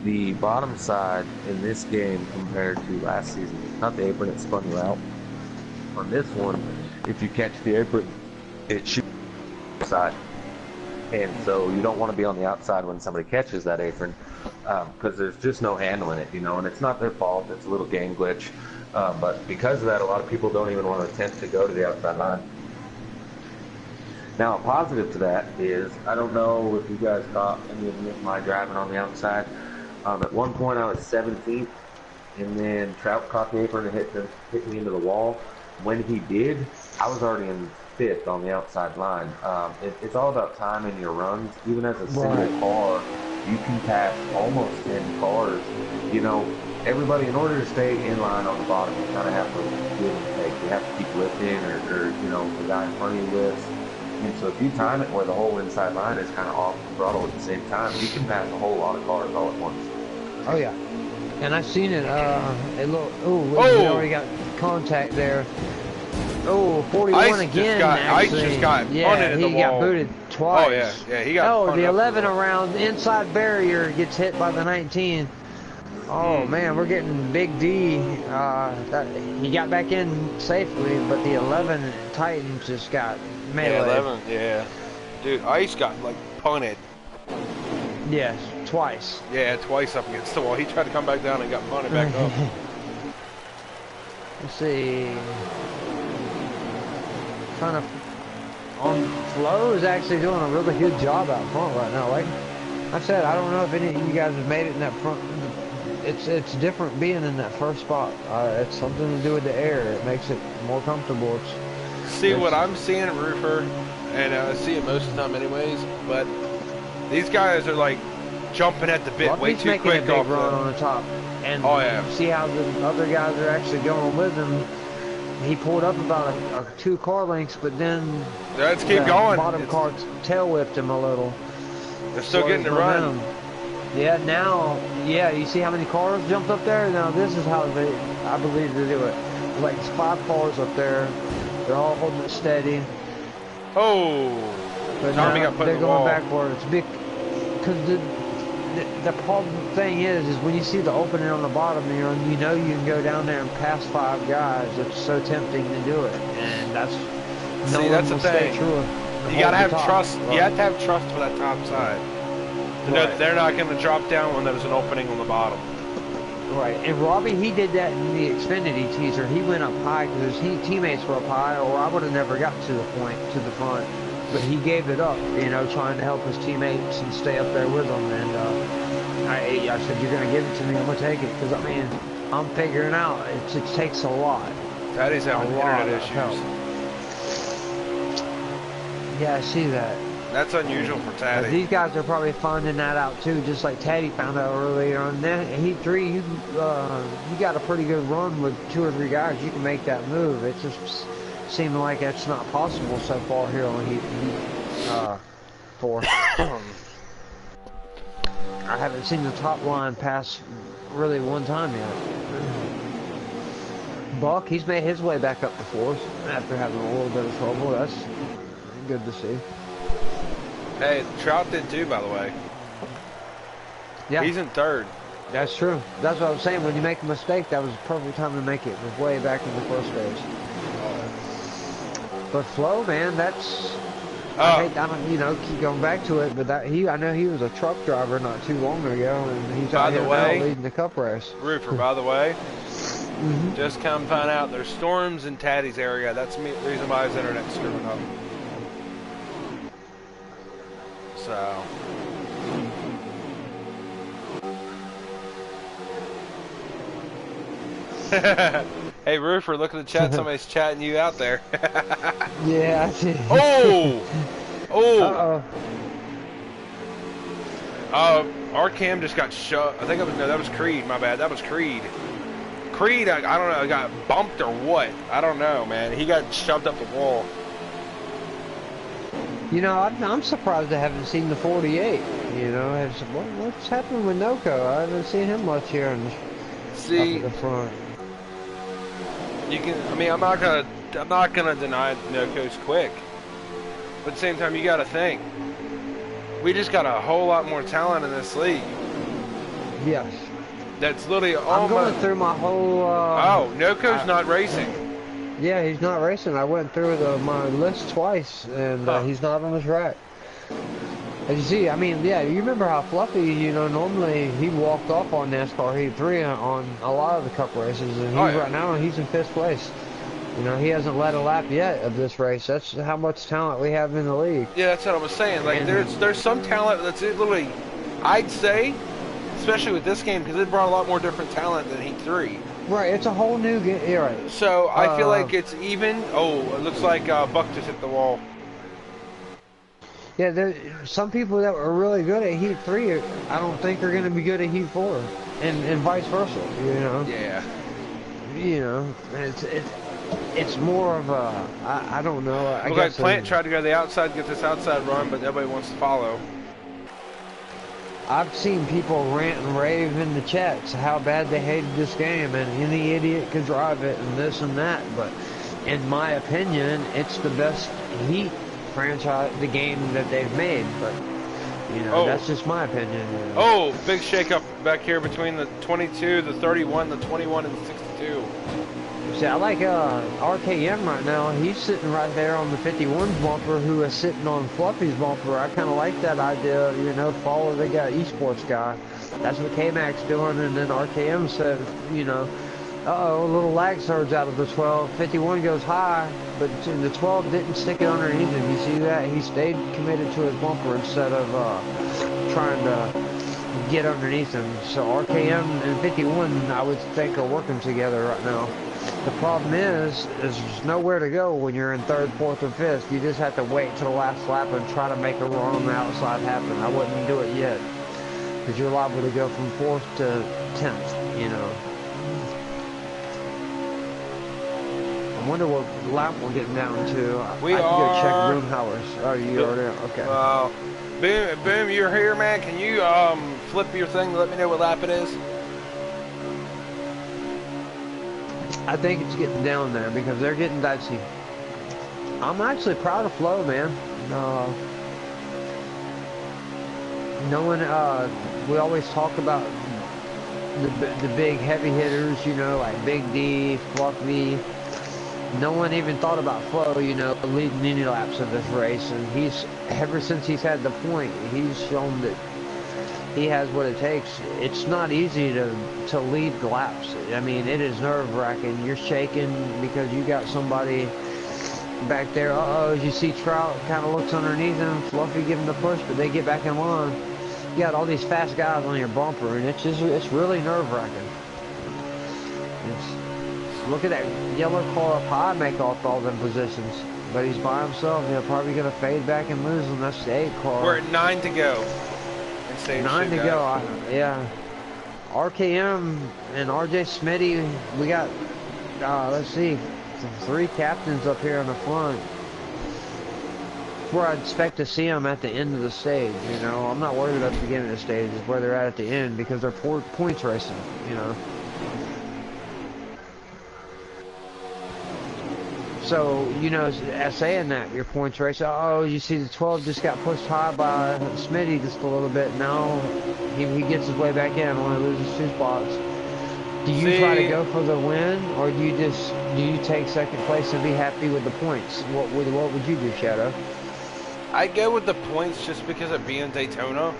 [SPEAKER 4] the bottom side in this game compared to last season, not the apron, it spun you out. On this one, if you catch the apron, it shoots the side. And so you don't want to be on the outside when somebody catches that apron, because there's just no handling it, you know, and it's not their fault, it's a little game glitch. But because of that, a lot of people don't even want to attempt to go to the outside line. Now, a positive to that is, I don't know if you guys caught any of my driving on the outside. At one point, I was 17th, and then Trout caught the apron and hit me into the wall. When he did, I was already in 5th on the outside line. It's all about timing your runs. Even as a single car, you can pass almost 10 cars. You know, everybody, in order to stay in line on the bottom, you kind of have to give and take. You have to keep lifting, or you know, the guy in front of you lifts. And so if you time it where the whole inside line is kind of off the throttle at the same time, you can pass a whole lot of cars all at once.
[SPEAKER 2] Oh yeah, and I've seen it. We already got contact there. Oh, 41 again.
[SPEAKER 1] Ice just got punted in the wall.
[SPEAKER 2] He got booted twice.
[SPEAKER 1] Oh yeah, he got.
[SPEAKER 2] Oh, the 11 around inside barrier gets hit by the 19. Oh man, we're getting Big D. He got back in safely, but the 11 Titans just got melee.
[SPEAKER 1] Yeah, 11. Yeah, dude, Ice got like punted.
[SPEAKER 2] Yes, twice.
[SPEAKER 1] Yeah, twice up against the wall. He tried to come back down and got punted back up.
[SPEAKER 2] Let's see. Kind of on Flo is actually doing a really good job out front right now. Like I said, I don't know if any of you guys have made it in that front. It's different being in that first spot. It's something to do with the air. It makes it more comfortable.
[SPEAKER 1] See what I'm seeing at Roofer, and I see it most of the time anyways, but these guys are like jumping at the bit way too
[SPEAKER 2] making
[SPEAKER 1] quick
[SPEAKER 2] a big run on the top. And see how the other guys are actually going with him. He pulled up about a 2 car lengths, but then
[SPEAKER 1] let's keep going.
[SPEAKER 2] Bottom car tail whipped him a little.
[SPEAKER 1] They're still getting the run.
[SPEAKER 2] Yeah, now, you see how many cars jumped up there? Now this is how I believe they do it. There's like 5 cars up there. They're all holding it steady.
[SPEAKER 1] Oh,
[SPEAKER 2] but
[SPEAKER 1] Tommy
[SPEAKER 2] now
[SPEAKER 1] got put
[SPEAKER 2] they're
[SPEAKER 1] in the
[SPEAKER 2] going
[SPEAKER 1] wall.
[SPEAKER 2] backwards. Because the problem thing is when you see the opening on the bottom, you know you can go down there and pass 5 guys. It's so tempting to do it, and that's
[SPEAKER 1] the thing. You gotta have trust. You have to have trust for that top side. Right. They're not going to drop down when there's an opening on the bottom.
[SPEAKER 2] Right, and Robbie, he did that in the Xfinity teaser. He went up high because his teammates were up high, or I would have never got to the front. But he gave it up, trying to help his teammates and stay up there with them. And I said, you're going to give it to me, I'm going to take it. Because, I'm figuring out it takes a lot.
[SPEAKER 1] Taddy's having internet issues.
[SPEAKER 2] Yeah, I see that.
[SPEAKER 1] That's unusual for Taddy.
[SPEAKER 2] These guys are probably finding that out too, just like Taddy found out earlier on. You got a pretty good run with 2 or 3 guys. You can make that move. It just seemed like that's not possible so far here on Heat 4. I haven't seen the top line pass really one time yet. Buck, he's made his way back up to 4th after having a little bit of trouble. That's good to see.
[SPEAKER 1] Hey, Trout did too, by the way.
[SPEAKER 2] Yeah,
[SPEAKER 1] He's in third.
[SPEAKER 2] that's true. That's what I was saying. When you make a mistake, that was the perfect time to make it. It was way back in the first race. But Flo, man, that's. I don't, you know, keep going back to it, but I know he was a truck driver not too long ago, and he's out here now leading the Cup race.
[SPEAKER 1] Roofer, by the way, just come find out there's storms in Taddy's area. That's the reason why his internet's screwing up. So. Hey, Roofer, look at the chat. Somebody's chatting you out there.
[SPEAKER 2] Yeah, I see.
[SPEAKER 1] Oh! Oh!
[SPEAKER 2] Uh-oh.
[SPEAKER 1] Our cam just got shut. I think that was Creed. My bad. That was Creed. Creed, I don't know, got bumped or what. I don't know, man. He got shoved up the wall.
[SPEAKER 2] You know, I'm surprised I haven't seen the 48. You know, what's happening with Noco? I haven't seen him much here up at the front.
[SPEAKER 1] You can. I mean, I'm not gonna deny Noco's quick, but at the same time, you got to think. We just got a whole lot more talent in this league.
[SPEAKER 2] Yes.
[SPEAKER 1] That's literally almost.
[SPEAKER 2] I'm going through my whole.
[SPEAKER 1] Oh, Noco's not racing.
[SPEAKER 2] Yeah, he's not racing. I went through my list twice, and he's not on his track. As you see, I mean, yeah, you remember how Fluffy, you know, normally he walked off on NASCAR Heat 3 on a lot of the Cup races, and right now he's in 5th place. You know, he hasn't led a lap yet of this race. That's how much talent we have in the league.
[SPEAKER 1] Yeah, that's what I was saying. Like, there's some talent that's literally, I'd say, especially with this game, because it brought a lot more different talent than Heat 3.
[SPEAKER 2] Right, it's a whole new game. Yeah, right.
[SPEAKER 1] So, I feel like it's even. Oh, it looks like Buck just hit the wall.
[SPEAKER 2] Yeah, there's some people that were really good at Heat 3, I don't think are going to be good at Heat 4, and vice versa, you know?
[SPEAKER 1] Yeah.
[SPEAKER 2] You know, it's more of a, I don't know. I
[SPEAKER 1] Look
[SPEAKER 2] guess
[SPEAKER 1] like Plant tried to go to the outside, get this outside run, but nobody wants to follow.
[SPEAKER 2] I've seen people rant and rave in the chats how bad they hated this game, and any idiot could drive it, and this and that, but in my opinion, it's the best Heat franchise, the game that they've made, but you know, that's just my opinion. You know.
[SPEAKER 1] Oh, big shake-up back here between the 22, the 31, the 21, and the 62.
[SPEAKER 2] See, I like RKM right now. He's sitting right there on the 51's bumper, who is sitting on Fluffy's bumper. I kind of like that idea, you know, follow the guy, esports guy. That's what K-Mac's doing, and then RKM said, you know, uh-oh, a little lag surge out of the 12. 51 goes high, but the 12 didn't stick it underneath him. You see that? He stayed committed to his bumper instead of trying to get underneath him. So RKM and 51, I would think, are working together right now. The problem is there's nowhere to go when you're in 3rd, 4th, or 5th. You just have to wait till the last lap and try to make a run on the outside happen. I wouldn't do it yet, because you're liable to go from 4th to 10th, you know. I wonder what lap we're getting down to. I can go check room hours. Oh, you already? Okay.
[SPEAKER 1] Boom, you're here, man. Can you flip your thing to let me know what lap it is?
[SPEAKER 2] I think it's getting down there because they're getting dicey. I'm actually proud of Flo, man. Knowing, we always talk about the big heavy hitters, you know, like Big D, Fluffy. No one even thought about Flo, you know, leading any laps of this race, and he's, ever since he's had the point, he's shown that he has what it takes. It's not easy to lead the laps. I mean, it is nerve-wracking. You're shaking because you got somebody back there. As you see Trout kind of looks underneath him, Fluffy give him the push, but they get back in line. You got all these fast guys on your bumper, and it's really nerve-wracking. Look at that yellow car up high, make off all them positions. But he's by himself. They're probably going to fade back and lose him. That's the 8 car.
[SPEAKER 1] We're at 9 to go.
[SPEAKER 2] 9 to go. Yeah. RKM and RJ Smitty. We got, let's see, 3 captains up here in the front. Where I'd expect to see them at the end of the stage, you know. I'm not worried about the beginning of the stage. It's where they're at the end because they're points racing, you know. So, you know, as saying that, your points race, oh, you see the 12 just got pushed high by Smitty just a little bit. Now he gets his way back in, only loses 2 spots. Do you try to
[SPEAKER 1] See,
[SPEAKER 2] go for the win, or do you take second place and be happy with the points? What would you do, Shadow?
[SPEAKER 1] I go with the points just because of being Daytona.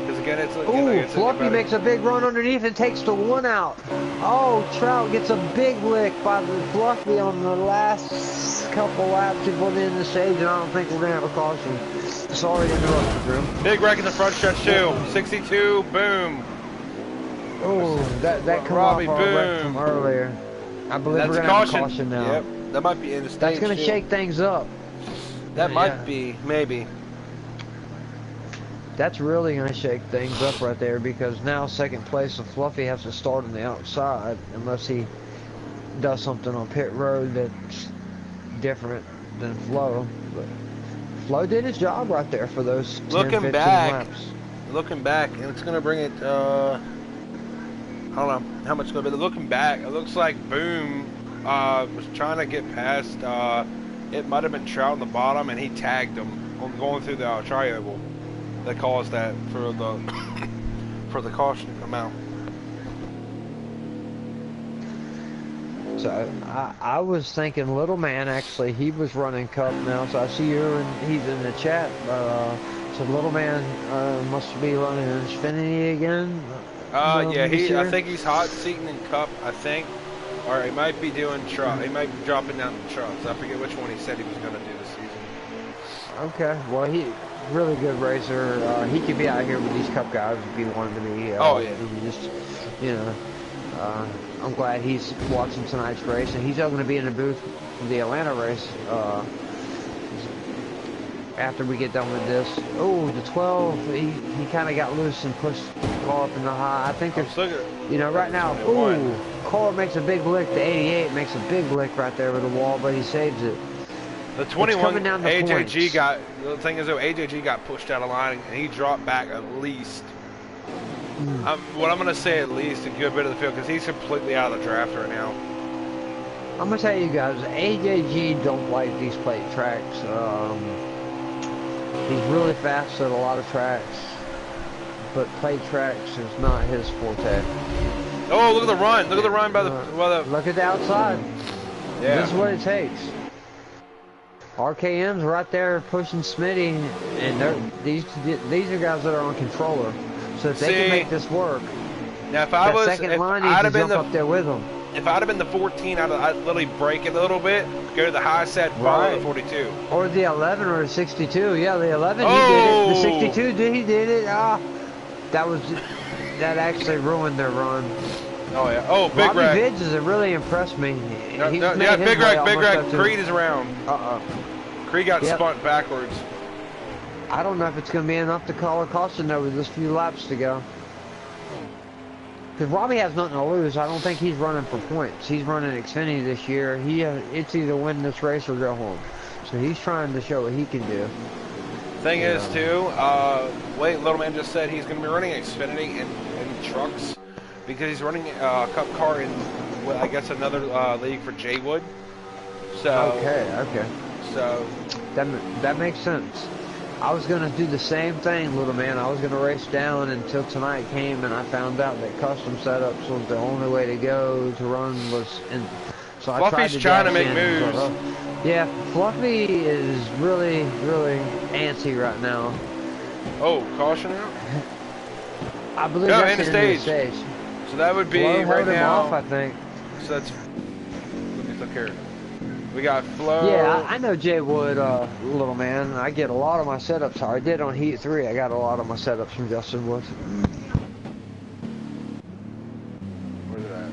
[SPEAKER 1] Because again, it's like, you know,
[SPEAKER 2] Ooh,
[SPEAKER 1] it's
[SPEAKER 2] Fluffy
[SPEAKER 1] about
[SPEAKER 2] makes a big run underneath and takes the 1 out. Oh, Trout gets a big lick by the Fluffy on the last couple laps before the end of the stage, and I don't think we're going to have a caution. Sorry to interrupt you, Drew.
[SPEAKER 1] big wreck in the front stretch too. 62, boom.
[SPEAKER 2] Oh, that come
[SPEAKER 1] Robbie,
[SPEAKER 2] off our wreck
[SPEAKER 1] boom.
[SPEAKER 2] from earlier. I believe
[SPEAKER 1] That's
[SPEAKER 2] we're
[SPEAKER 1] a
[SPEAKER 2] going to have a
[SPEAKER 1] caution.
[SPEAKER 2] caution now.
[SPEAKER 1] Yep, that might be in the stage.
[SPEAKER 2] That's going to
[SPEAKER 1] too.
[SPEAKER 2] shake things up.
[SPEAKER 1] That
[SPEAKER 2] Yeah.
[SPEAKER 1] might be, maybe.
[SPEAKER 2] That's really going to shake things up right there, because now second place and Fluffy has to start on the outside unless he does something on pit road that's different than Flo. But Flo did his job right there for those 10,
[SPEAKER 1] Looking
[SPEAKER 2] 15
[SPEAKER 1] back,
[SPEAKER 2] laps.
[SPEAKER 1] and it's gonna bring it. I don't know how much it's gonna be. Looking back, it looks like Boom was trying to get past. It might have been Trout on the bottom, and he tagged him on going through the tri-oval. That caused that for the for the caution amount.
[SPEAKER 2] So I was thinking Little Man, actually, he was running Cup now, so I see you and he's in the chat. So Little Man must be running Xfinity again.
[SPEAKER 1] Yeah,
[SPEAKER 2] this year.
[SPEAKER 1] I think he's hot seating in Cup. I think, or he might be doing truck. He might be dropping down the trucks. I forget which one he said he was gonna do this season.
[SPEAKER 2] Okay, well, he really good racer. He could be out here with these Cup guys if he wanted to be.
[SPEAKER 1] Oh, yeah.
[SPEAKER 2] Just, you know, I'm glad he's watching tonight's race, and he's going to be in the booth for the Atlanta race after we get done with this. Oh, the 12, he kind of got loose and pushed the car up in the high. I think there's, you know, right now, ooh, car makes a big lick. The 88 makes a big lick right there with the wall, but he saves it.
[SPEAKER 1] The 21
[SPEAKER 2] down to
[SPEAKER 1] AJG
[SPEAKER 2] points.
[SPEAKER 1] got, the thing is though, AJG got pushed out of line and he dropped back at least, what I'm going to say at least a good bit of the field, because he's completely out of the draft right now.
[SPEAKER 2] I'm going to tell you guys, AJG don't like these plate tracks. He's really fast at a lot of tracks, but plate tracks is not his forte.
[SPEAKER 1] Oh, look at the run. Look at the run by the...
[SPEAKER 2] Look at the outside.
[SPEAKER 1] Yeah.
[SPEAKER 2] This is what it takes. RKM's right there pushing Smitty, and these are guys that are on controller. So if they can make this work,
[SPEAKER 1] now if I was,
[SPEAKER 2] second
[SPEAKER 1] if
[SPEAKER 2] line
[SPEAKER 1] I'd
[SPEAKER 2] needs
[SPEAKER 1] have
[SPEAKER 2] to
[SPEAKER 1] been
[SPEAKER 2] jump up there with them.
[SPEAKER 1] If I'd have been the 14, I'd literally break it a little bit, go to the high set, follow the 42.
[SPEAKER 2] Or the 11 or the 62. Yeah, the 11,
[SPEAKER 1] Oh!
[SPEAKER 2] he did it. The 62, he did it. That actually ruined their run.
[SPEAKER 1] Oh yeah. Oh, big
[SPEAKER 2] Robbie
[SPEAKER 1] wreck.
[SPEAKER 2] Vidge has really impressed me.
[SPEAKER 1] Yeah, big wreck, big wreck. Creed is around. Creed got spun backwards.
[SPEAKER 2] I don't know if it's going to be enough to call a caution though with just a few laps to go. Because Robbie has nothing to lose. I don't think he's running for points. He's running Xfinity this year. It's either win this race or go home. So he's trying to show what he can do.
[SPEAKER 1] Thing is too, Little Man just said he's going to be running Xfinity in trucks because he's running a Cup car in, I guess, another league for Jaywood. So
[SPEAKER 2] okay.
[SPEAKER 1] So
[SPEAKER 2] that makes sense. I was going to do the same thing, Little Man. I was going to race down until tonight came, and I found out that custom setups was the only way to go to run was in. So
[SPEAKER 1] Fluffy's trying to make moves.
[SPEAKER 2] Yeah, Fluffy is really, really antsy right now.
[SPEAKER 1] Oh, caution out?
[SPEAKER 2] I believe that's
[SPEAKER 1] in the
[SPEAKER 2] stage.
[SPEAKER 1] So that would be
[SPEAKER 2] Flo
[SPEAKER 1] right
[SPEAKER 2] held him
[SPEAKER 1] now.
[SPEAKER 2] off, I think.
[SPEAKER 1] So that's. Let me look here. We got Flo.
[SPEAKER 2] Yeah, I know Jay Wood, Little Man. I get a lot of my setups. I did on Heat 3. I got a lot of my setups from Justin Wood.
[SPEAKER 1] Where's it at?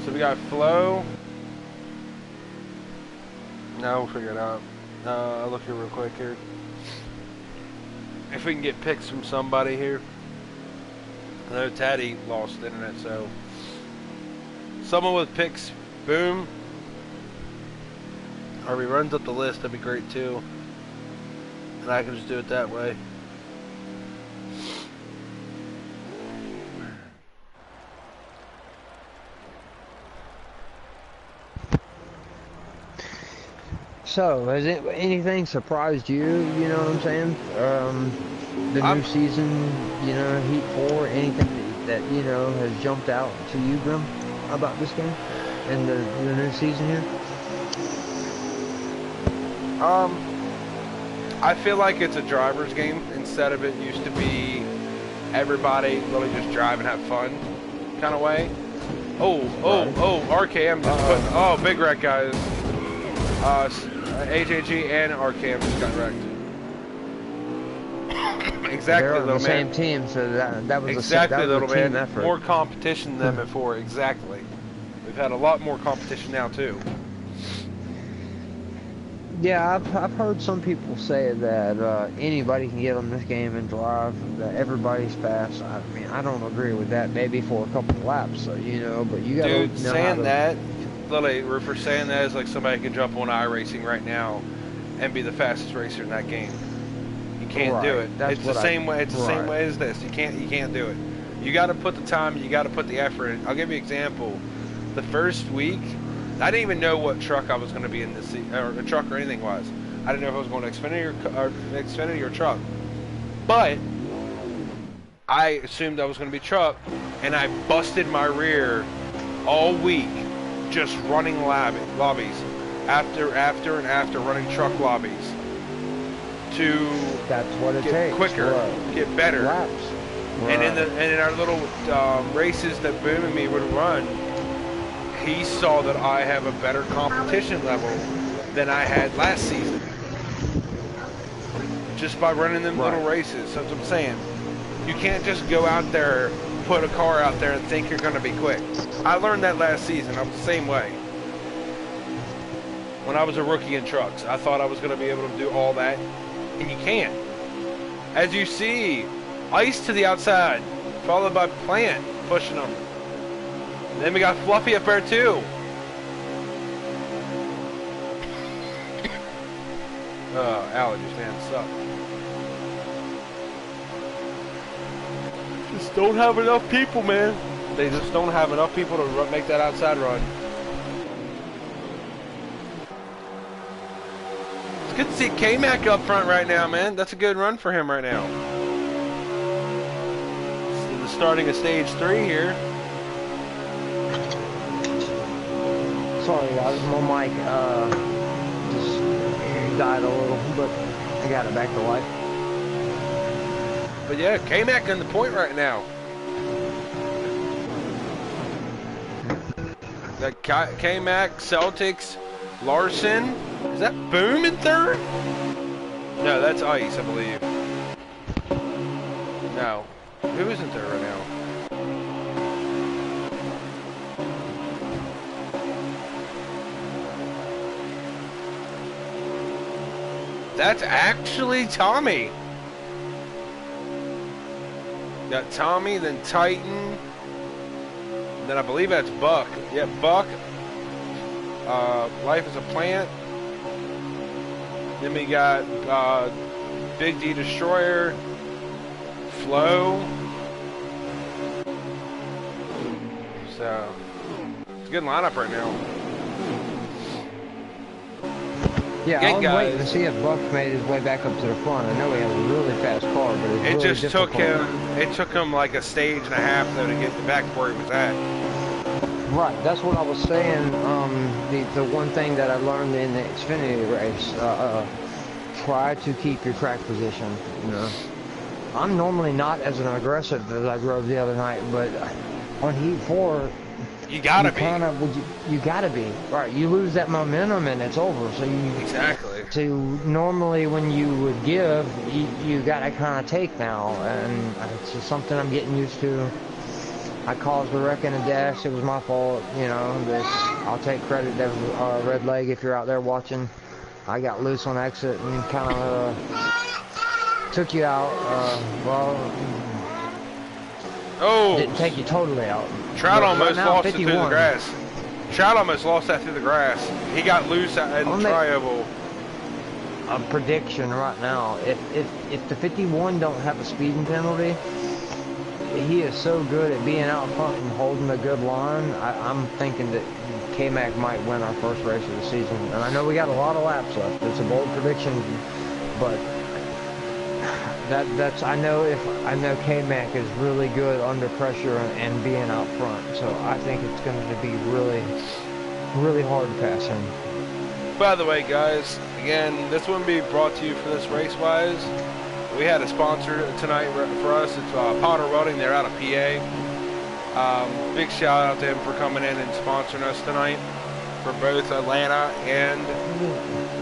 [SPEAKER 1] So we got Flo. No, we'll figure it out. I'll look here real quick here. If we can get picks from somebody here. I know Taddy lost internet, so someone with picks, boom. Or he runs up the list, that'd be great too. And I can just do it that way.
[SPEAKER 2] So, has anything surprised you? You know what I'm saying? The
[SPEAKER 1] I'm
[SPEAKER 2] new season, you know, Heat 4, anything that you know has jumped out to you, Grim, about this game and the new season here?
[SPEAKER 1] I feel like it's a driver's game instead of it used to be everybody literally just drive and have fun kind of way. Oh, RKM just put, oh, big wreck, guys. HAG and RKM just got wrecked. Exactly,
[SPEAKER 2] They're on
[SPEAKER 1] little
[SPEAKER 2] the
[SPEAKER 1] man.
[SPEAKER 2] same team, so that was
[SPEAKER 1] Exactly,
[SPEAKER 2] that was
[SPEAKER 1] little
[SPEAKER 2] a team
[SPEAKER 1] man.
[SPEAKER 2] effort.
[SPEAKER 1] More competition than before, exactly. We've had a lot more competition now, too.
[SPEAKER 2] Yeah, I've heard some people say that anybody can get on this game and drive, that everybody's fast. I mean, I don't agree with that, maybe for a couple of laps, so, you know, but you gotta
[SPEAKER 1] Dude,
[SPEAKER 2] know how
[SPEAKER 1] saying
[SPEAKER 2] to...
[SPEAKER 1] that, literally, Roofer saying that is like somebody can jump on iRacing right now and be the fastest racer in that game. You can't do
[SPEAKER 2] Right,
[SPEAKER 1] it.
[SPEAKER 2] that's
[SPEAKER 1] It's the
[SPEAKER 2] what
[SPEAKER 1] same way. It's the same
[SPEAKER 2] right.
[SPEAKER 1] way as this. You can't do it. You got to put the time. You got to put the effort in. I'll give you an example. The first week, I didn't even know what truck I was going to be in this, or a truck or anything was. I didn't know if I was going to Xfinity or truck. But I assumed I was going to be truck, and I busted my rear all week just running lobbies after running truck lobbies to
[SPEAKER 2] That's what it
[SPEAKER 1] get
[SPEAKER 2] takes.
[SPEAKER 1] quicker, get better.
[SPEAKER 2] Laps.
[SPEAKER 1] And
[SPEAKER 2] Right.
[SPEAKER 1] in our little races that Boom and me would run, he saw that I have a better competition level than I had last season. Just by running them little races. That's what I'm saying. You can't just go out there, put a car out there and think you're going to be quick. I learned that last season. I was the same way. When I was a rookie in trucks, I thought I was going to be able to do all that, and you can't. As you see, Ice to the outside, followed by Plant pushing them. And then we got Fluffy up there too. Allergies, man, suck. Just don't have enough people, man. They just don't have enough people to make that outside run. It's good to see K-Mac up front right now, man. That's a good run for him right now. Starting at stage 3 here.
[SPEAKER 2] Sorry guys, my mic just died a little, but I got it back to life.
[SPEAKER 1] But yeah, K-Mac on the point right now. Got K-Mac, Celtics, Larson. Is that Boom in third? No, that's Ice, I believe. No. Who isn't there right now? That's actually Tommy. Got Tommy, then Titan, then I believe that's Buck. Yeah, Buck. Life is a Plant. Then we got Big D Destroyer, Flo. So it's a good lineup right now.
[SPEAKER 2] Yeah,
[SPEAKER 1] Again,
[SPEAKER 2] I was waiting to see if Buck made his way back up to the front. I know he has a really fast car, but it's
[SPEAKER 1] It
[SPEAKER 2] really
[SPEAKER 1] just
[SPEAKER 2] difficult.
[SPEAKER 1] took him like a stage and a half though to get back to where he was at.
[SPEAKER 2] Right, that's what I was saying. The one thing that I learned in the Xfinity race, try to keep your track position. You know, I'm normally not as an aggressive as I drove the other night, but on Heat 4,
[SPEAKER 1] You gotta be.
[SPEAKER 2] You gotta be right. You lose that momentum and it's over. So you
[SPEAKER 1] Exactly.
[SPEAKER 2] to normally when you would give, you gotta kind of take now, and it's just something I'm getting used to. I caused the wreck in a dash. It was my fault, you know. I'll take credit. That was red leg. If you're out there watching, I got loose on exit and kind of took you out.
[SPEAKER 1] Oh,
[SPEAKER 2] Didn't take you totally out.
[SPEAKER 1] Trout
[SPEAKER 2] But
[SPEAKER 1] almost
[SPEAKER 2] right now,
[SPEAKER 1] lost it through the
[SPEAKER 2] 51.
[SPEAKER 1] grass. Trout almost lost that through the grass. He got loose in the tri-oval.
[SPEAKER 2] A prediction right now. If the 51 don't have a speeding penalty, he is so good at being out front and holding a good line. I'm thinking that K-Mac might win our first race of the season. And I know we got a lot of laps left. It's a bold prediction, but I know K-Mac is really good under pressure and being out front. So I think it's going to be really, really hard to pass him.
[SPEAKER 1] By the way, guys, again, this wouldn't be brought to you for this race-wise. We had a sponsor tonight for us. It's Potter Welding. They're out of PA. Big shout out to him for coming in and sponsoring us tonight for both Atlanta and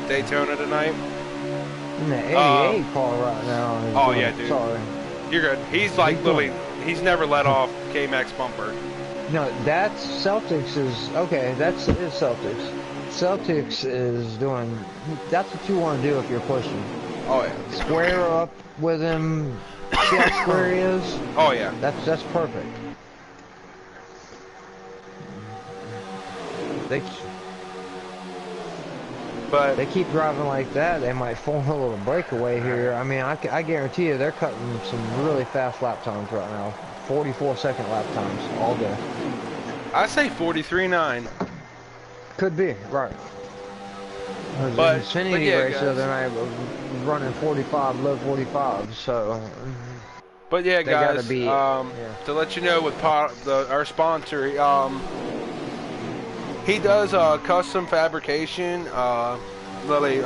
[SPEAKER 1] Daytona tonight.
[SPEAKER 2] In the 88 car right now.
[SPEAKER 1] Oh yeah, dude.
[SPEAKER 2] Sorry.
[SPEAKER 1] You're good. He's like literally, he's never let off K-Mac's bumper.
[SPEAKER 2] No, that's Celtics is, okay, that's Celtics. Celtics is doing, that's what you want to do if you're pushing.
[SPEAKER 1] Oh yeah.
[SPEAKER 2] Square up with him, see how square he is?
[SPEAKER 1] Oh yeah.
[SPEAKER 2] That's perfect. They keep driving like that, they might form a little breakaway here. I mean, I guarantee you they're cutting some really fast lap times right now. 44-second lap times all day.
[SPEAKER 1] I say 43.9.
[SPEAKER 2] Could be, right.
[SPEAKER 1] But
[SPEAKER 2] Xfinity
[SPEAKER 1] yeah,
[SPEAKER 2] race the other
[SPEAKER 1] guys.
[SPEAKER 2] night was running 45, low 45, so.
[SPEAKER 1] But yeah,
[SPEAKER 2] They
[SPEAKER 1] guys,
[SPEAKER 2] gotta be, yeah.
[SPEAKER 1] to let you know, with our sponsor, he does custom fabrication, literally,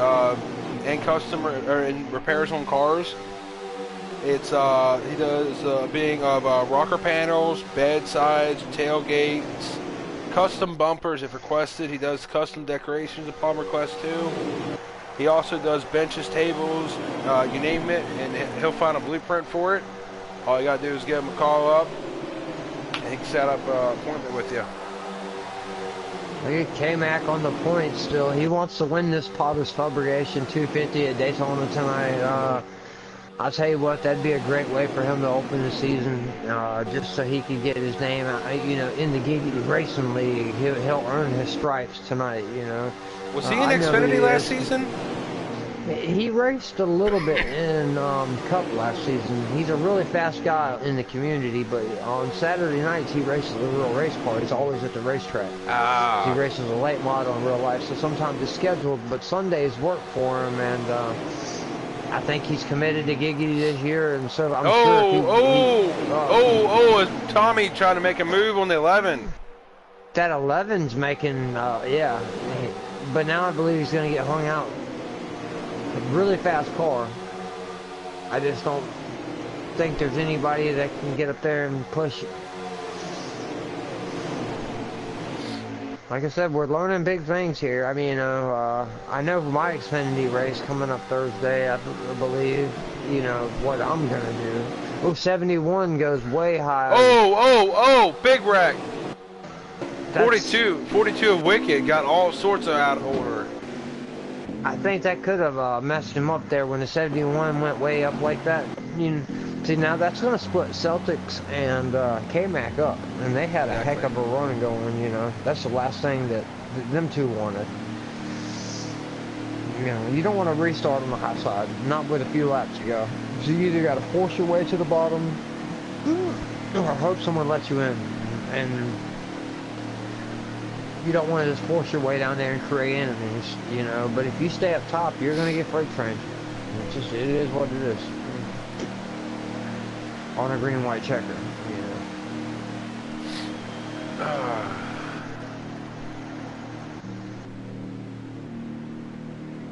[SPEAKER 1] and custom and repairs on cars. It's he does being of rocker panels, bed sides, tailgates, custom bumpers if requested. He does custom decorations upon request too. He also does benches, tables, you name it, and he'll find a blueprint for it. All you gotta do is give him a call up, and he can set up an appointment with you.
[SPEAKER 2] Look at K-Mac on the point still. He wants to win this Potter's Fabrication 250 at Daytona tonight. I'll tell you what, that'd be a great way for him to open the season, just so he can get his name out, in the Giggity Racing League. He'll earn his stripes tonight,
[SPEAKER 1] Was he in Xfinity last season?
[SPEAKER 2] He raced a little bit in Cup last season. He's a really fast guy in the community, but on Saturday nights he races a real race car. He's always at the racetrack. He races a late model in real life, so sometimes it's scheduled, but Sundays work for him, and I think he's committed to Giggity this year, and so I'm sure
[SPEAKER 1] is Tommy trying to make a move on the 11?
[SPEAKER 2] That 11's making, yeah, but now I believe he's going to get hung out. A really fast car. I just don't think there's anybody that can get up there and push it. Like I said, we're learning big things here. I mean, I know for my Xfinity race coming up Thursday, I believe, what I'm going to do. Oh, 71 goes way high.
[SPEAKER 1] Big wreck. 42 of Wicked got all sorts of out of order.
[SPEAKER 2] I think that could have messed him up there when the 71 went way up like that. See, now that's going to split Celtics and K-Mac up, and they had a heck of a run going. That's the last thing that them two wanted. You don't want to restart on the high side, not with a few laps to go. So you either got to force your way to the bottom, or hope someone lets you in, and you don't want to just force your way down there and create enemies, but if you stay up top, you're going to get freight trained. It is what it is. On a green-white checker,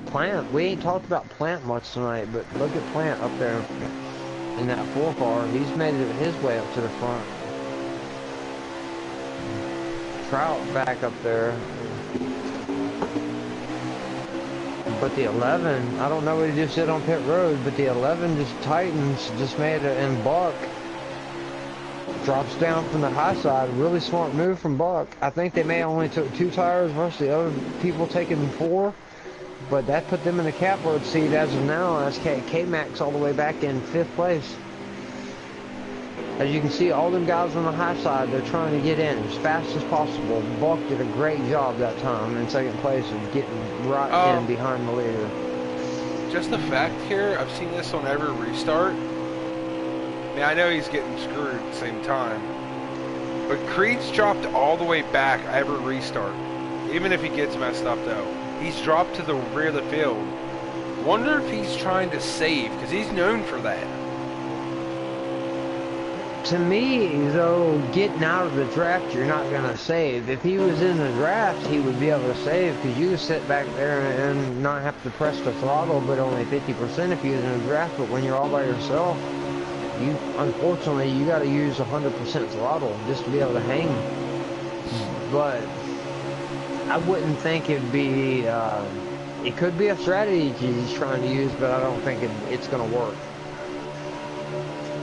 [SPEAKER 2] Plant, we ain't talked about Plant much tonight, but look at Plant up there in that 4 car. He's made it his way up to the front. Trout back up there. But the 11, I don't know what he just did on pit road, but the 11 just tightens, just made it, and Buck drops down from the high side. Really smart move from Buck. I think they may only took 2 tires versus the other people taking 4, but that put them in the catbird seat as of now. That's K-Mac's all the way back in 5th place. As you can see, all them guys on the high side, they're trying to get in as fast as possible. Buck did a great job that time in 2nd place of getting right in behind the leader.
[SPEAKER 1] Just the fact here, I've seen this on every restart. Now I know he's getting screwed at the same time, but Creed's dropped all the way back every restart. Even if he gets messed up, though, he's dropped to the rear of the field. Wonder if he's trying to save, because he's known for that.
[SPEAKER 2] To me, though, getting out of the draft, you're not going to save. If he was in the draft, he would be able to save, because you could sit back there and not have to press the throttle, but only 50% if he was in the draft. But when you're all by yourself, unfortunately, you got to use 100% throttle just to be able to hang. But I wouldn't think it'd be, it could be a strategy he's trying to use, but I don't think it's going to work.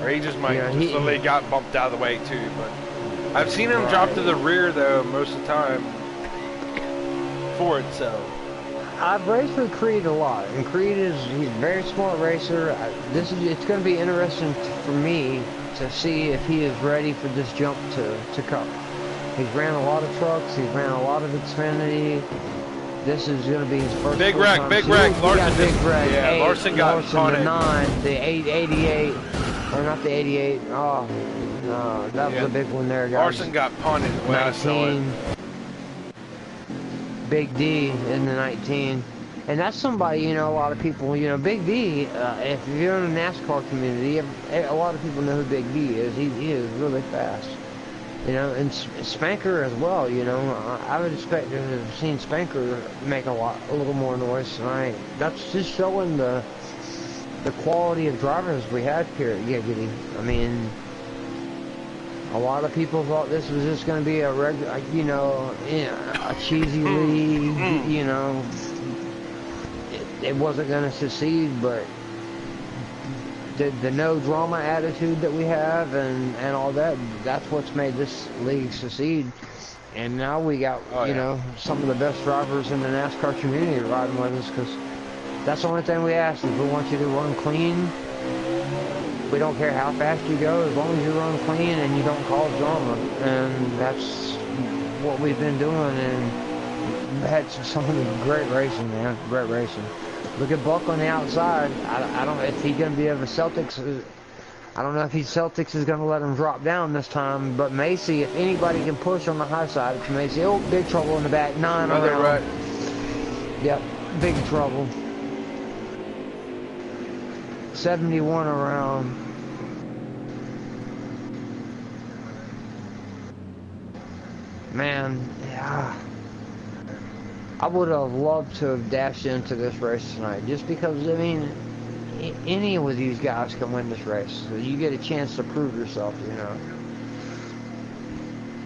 [SPEAKER 1] Or he just might just literally got bumped out of the way too. But I've seen him drop to the rear though most of the time for it. So
[SPEAKER 2] I've raced with Creed a lot, and he's a very smart racer. It's going to be interesting for me to see if he is ready for this jump to Cup. He's ran a lot of trucks. He's ran a lot of Xfinity. This is going to be his first
[SPEAKER 1] big wreck,
[SPEAKER 2] Larson,
[SPEAKER 1] Larson.
[SPEAKER 2] big wreck.
[SPEAKER 1] Yeah, Larson got
[SPEAKER 2] the 9, the 888. Or not the 88. Oh, no, that was a big one there, guys.
[SPEAKER 1] Larson got punted the way I saw it.
[SPEAKER 2] Big D in the 19. And that's somebody, you know, a lot of people, you know, Big D, if you're in the NASCAR community, a lot of people know who Big D is. He is really fast. You know, and Spanker as well, you know. I would expect to have seen Spanker make a little more noise tonight. That's just showing the quality of drivers we had here at Giggity. I mean, a lot of people thought this was just going to be a regular, you know, a cheesy league, you know. It wasn't going to succeed, but the no drama attitude that we have and all that, that's what's made this league succeed. And now we got, you know, some of the best drivers in the NASCAR community riding with us, because that's the only thing we ask is we want you to run clean. We don't care how fast you go, as long as you run clean and you don't cause drama. And that's what we've been doing, and we've had some of the great racing, man. Great racing. Look at Buck on the outside. I don't know if he's going to be of the Celtics. I don't know if Celtics is going to let him drop down this time. But Macy, if anybody can push on the high side, it's Macy. Oh, big trouble in the back. 9 around.
[SPEAKER 1] Right.
[SPEAKER 2] Yep, big trouble. 71 around. Man, yeah. I would have loved to have dashed into this race tonight, just because, I mean, any of these guys can win this race. So you get a chance to prove yourself, you know.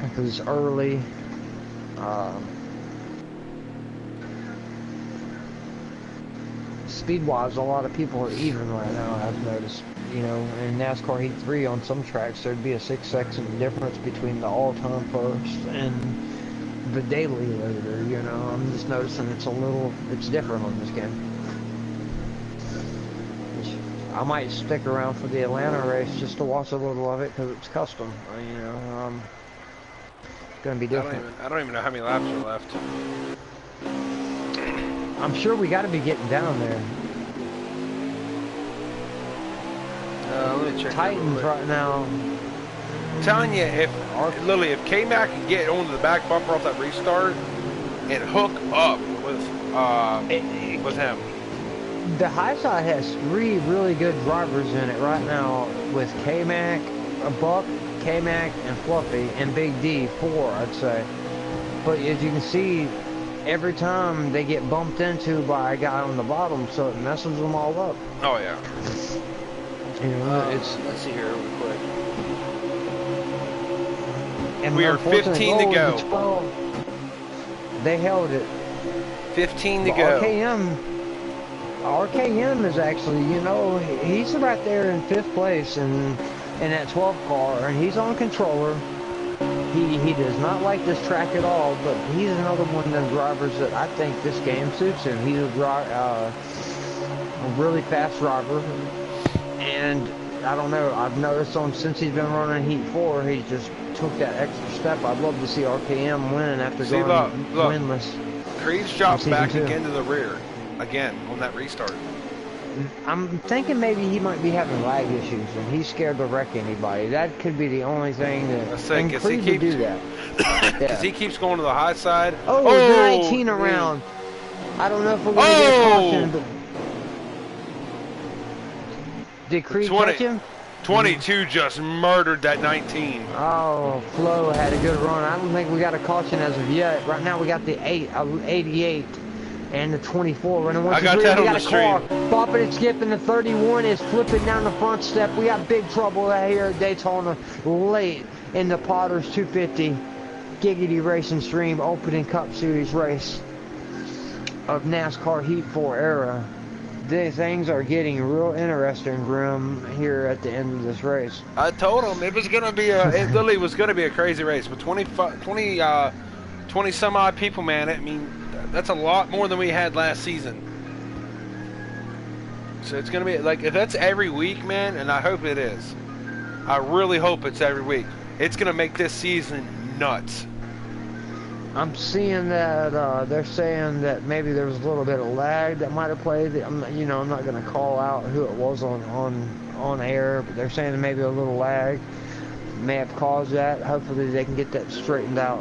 [SPEAKER 2] Because it's early. Speed-wise, a lot of people are even right now, I've noticed. You know, in NASCAR Heat 3 on some tracks, there'd be a 6-second difference between the all-time first and the daily leader, you know. I'm just noticing it's different on this game. I might stick around for the Atlanta race just to watch a little of it, because it's custom, you know. It's going to be different.
[SPEAKER 1] I don't even know how many laps are left.
[SPEAKER 2] I'm sure we got to be getting down there.
[SPEAKER 1] Let me check.
[SPEAKER 2] Titans right now.
[SPEAKER 1] I'm telling you, if K-Mac can get onto the back bumper off that restart and hook up with him.
[SPEAKER 2] The high side has 3 really good drivers in it right now, with K-Mac, Buck, K-Mac, and Fluffy, and Big D, 4, I'd say. But as you can see, every time they get bumped into by a guy on the bottom, so it messes them all up.
[SPEAKER 1] Oh yeah.
[SPEAKER 2] You know,
[SPEAKER 1] let's see here real quick.
[SPEAKER 2] And
[SPEAKER 1] we are 15 to go.
[SPEAKER 2] 12, they held it.
[SPEAKER 1] 15 to go.
[SPEAKER 2] RKM is actually, you know, he's right there in 5th place in that 12 car, and he's on controller. He does not like this track at all, but he's another one of them drivers that I think this game suits him. He's a really fast driver, and I don't know, I've noticed since he's been running Heat 4, he just took that extra step. I'd love to see RKM win after going winless.
[SPEAKER 1] Creed's dropped back again to the rear, again, on that restart.
[SPEAKER 2] I'm thinking maybe he might be having lag issues and he's scared to wreck anybody. That could be the only thing that.
[SPEAKER 1] Let's say,
[SPEAKER 2] And
[SPEAKER 1] 'cause he
[SPEAKER 2] Creed would
[SPEAKER 1] keeps,
[SPEAKER 2] do that.
[SPEAKER 1] because he keeps going to the high side.
[SPEAKER 2] Oh, the 19 around. I don't know if we're going to get a caution, but did Creed
[SPEAKER 1] 20.
[SPEAKER 2] catch him?
[SPEAKER 1] 22 just murdered that 19.
[SPEAKER 2] Oh, Flo had a good run. I don't think we got a caution as of yet. Right now we got the 88 and the 24 running.
[SPEAKER 1] I got that on the
[SPEAKER 2] car
[SPEAKER 1] stream.
[SPEAKER 2] bopping and skipping. The 31 is flipping down the front step. We got big trouble out here at Daytona late in the Potters 250 Giggity Racing Stream Opening Cup Series race of NASCAR Heat 4 era. Things are getting real interesting, Grim, here at the end of this race.
[SPEAKER 1] I told him it was gonna be it literally was gonna be a crazy race. But 20 some odd people, man. I mean, that's a lot more than we had last season. So it's gonna be like, if that's every week, man, and I hope it is. I really hope it's every week. It's gonna make this season nuts.
[SPEAKER 2] I'm seeing that they're saying that maybe there was a little bit of lag that might have played. I'm not going to call out who it was on air, but they're saying that maybe a little lag may have caused that. Hopefully they can get that straightened out,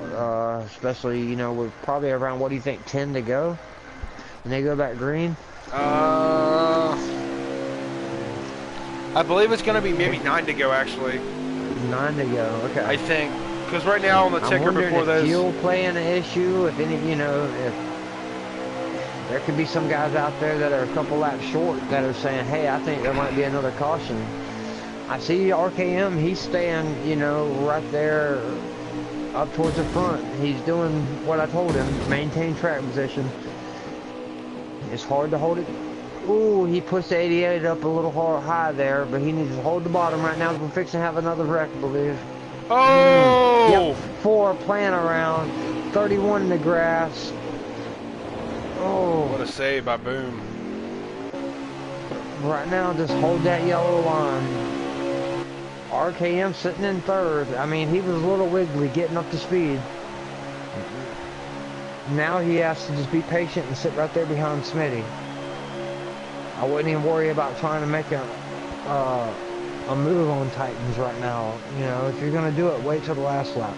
[SPEAKER 2] especially, we're probably around, what do you think, 10 to go? And they go back green?
[SPEAKER 1] I believe it's going to be maybe 9 to go, actually.
[SPEAKER 2] 9 to go, okay.
[SPEAKER 1] I think. Because right now on the ticker before
[SPEAKER 2] if
[SPEAKER 1] those...
[SPEAKER 2] fuel playing an issue, if any, if there could be some guys out there that are a couple laps short that are saying, hey, I think there might be another caution. I see RKM, he's staying, right there up towards the front. He's doing what I told him, maintain track position. It's hard to hold it. Ooh, he pushed the 88 up a little high there, but he needs to hold the bottom right now. We're fixing to have another wreck, I believe.
[SPEAKER 1] Oh!
[SPEAKER 2] Yep, 4 playing around, 31 in the grass. Oh.
[SPEAKER 1] What a save by Boom.
[SPEAKER 2] Right now, just hold that yellow line. RKM sitting in third. I mean, he was a little wiggly getting up to speed. Now he has to just be patient and sit right there behind Smitty. I wouldn't even worry about trying to make a move on Titans right now. If you're going to do it, wait till the last lap.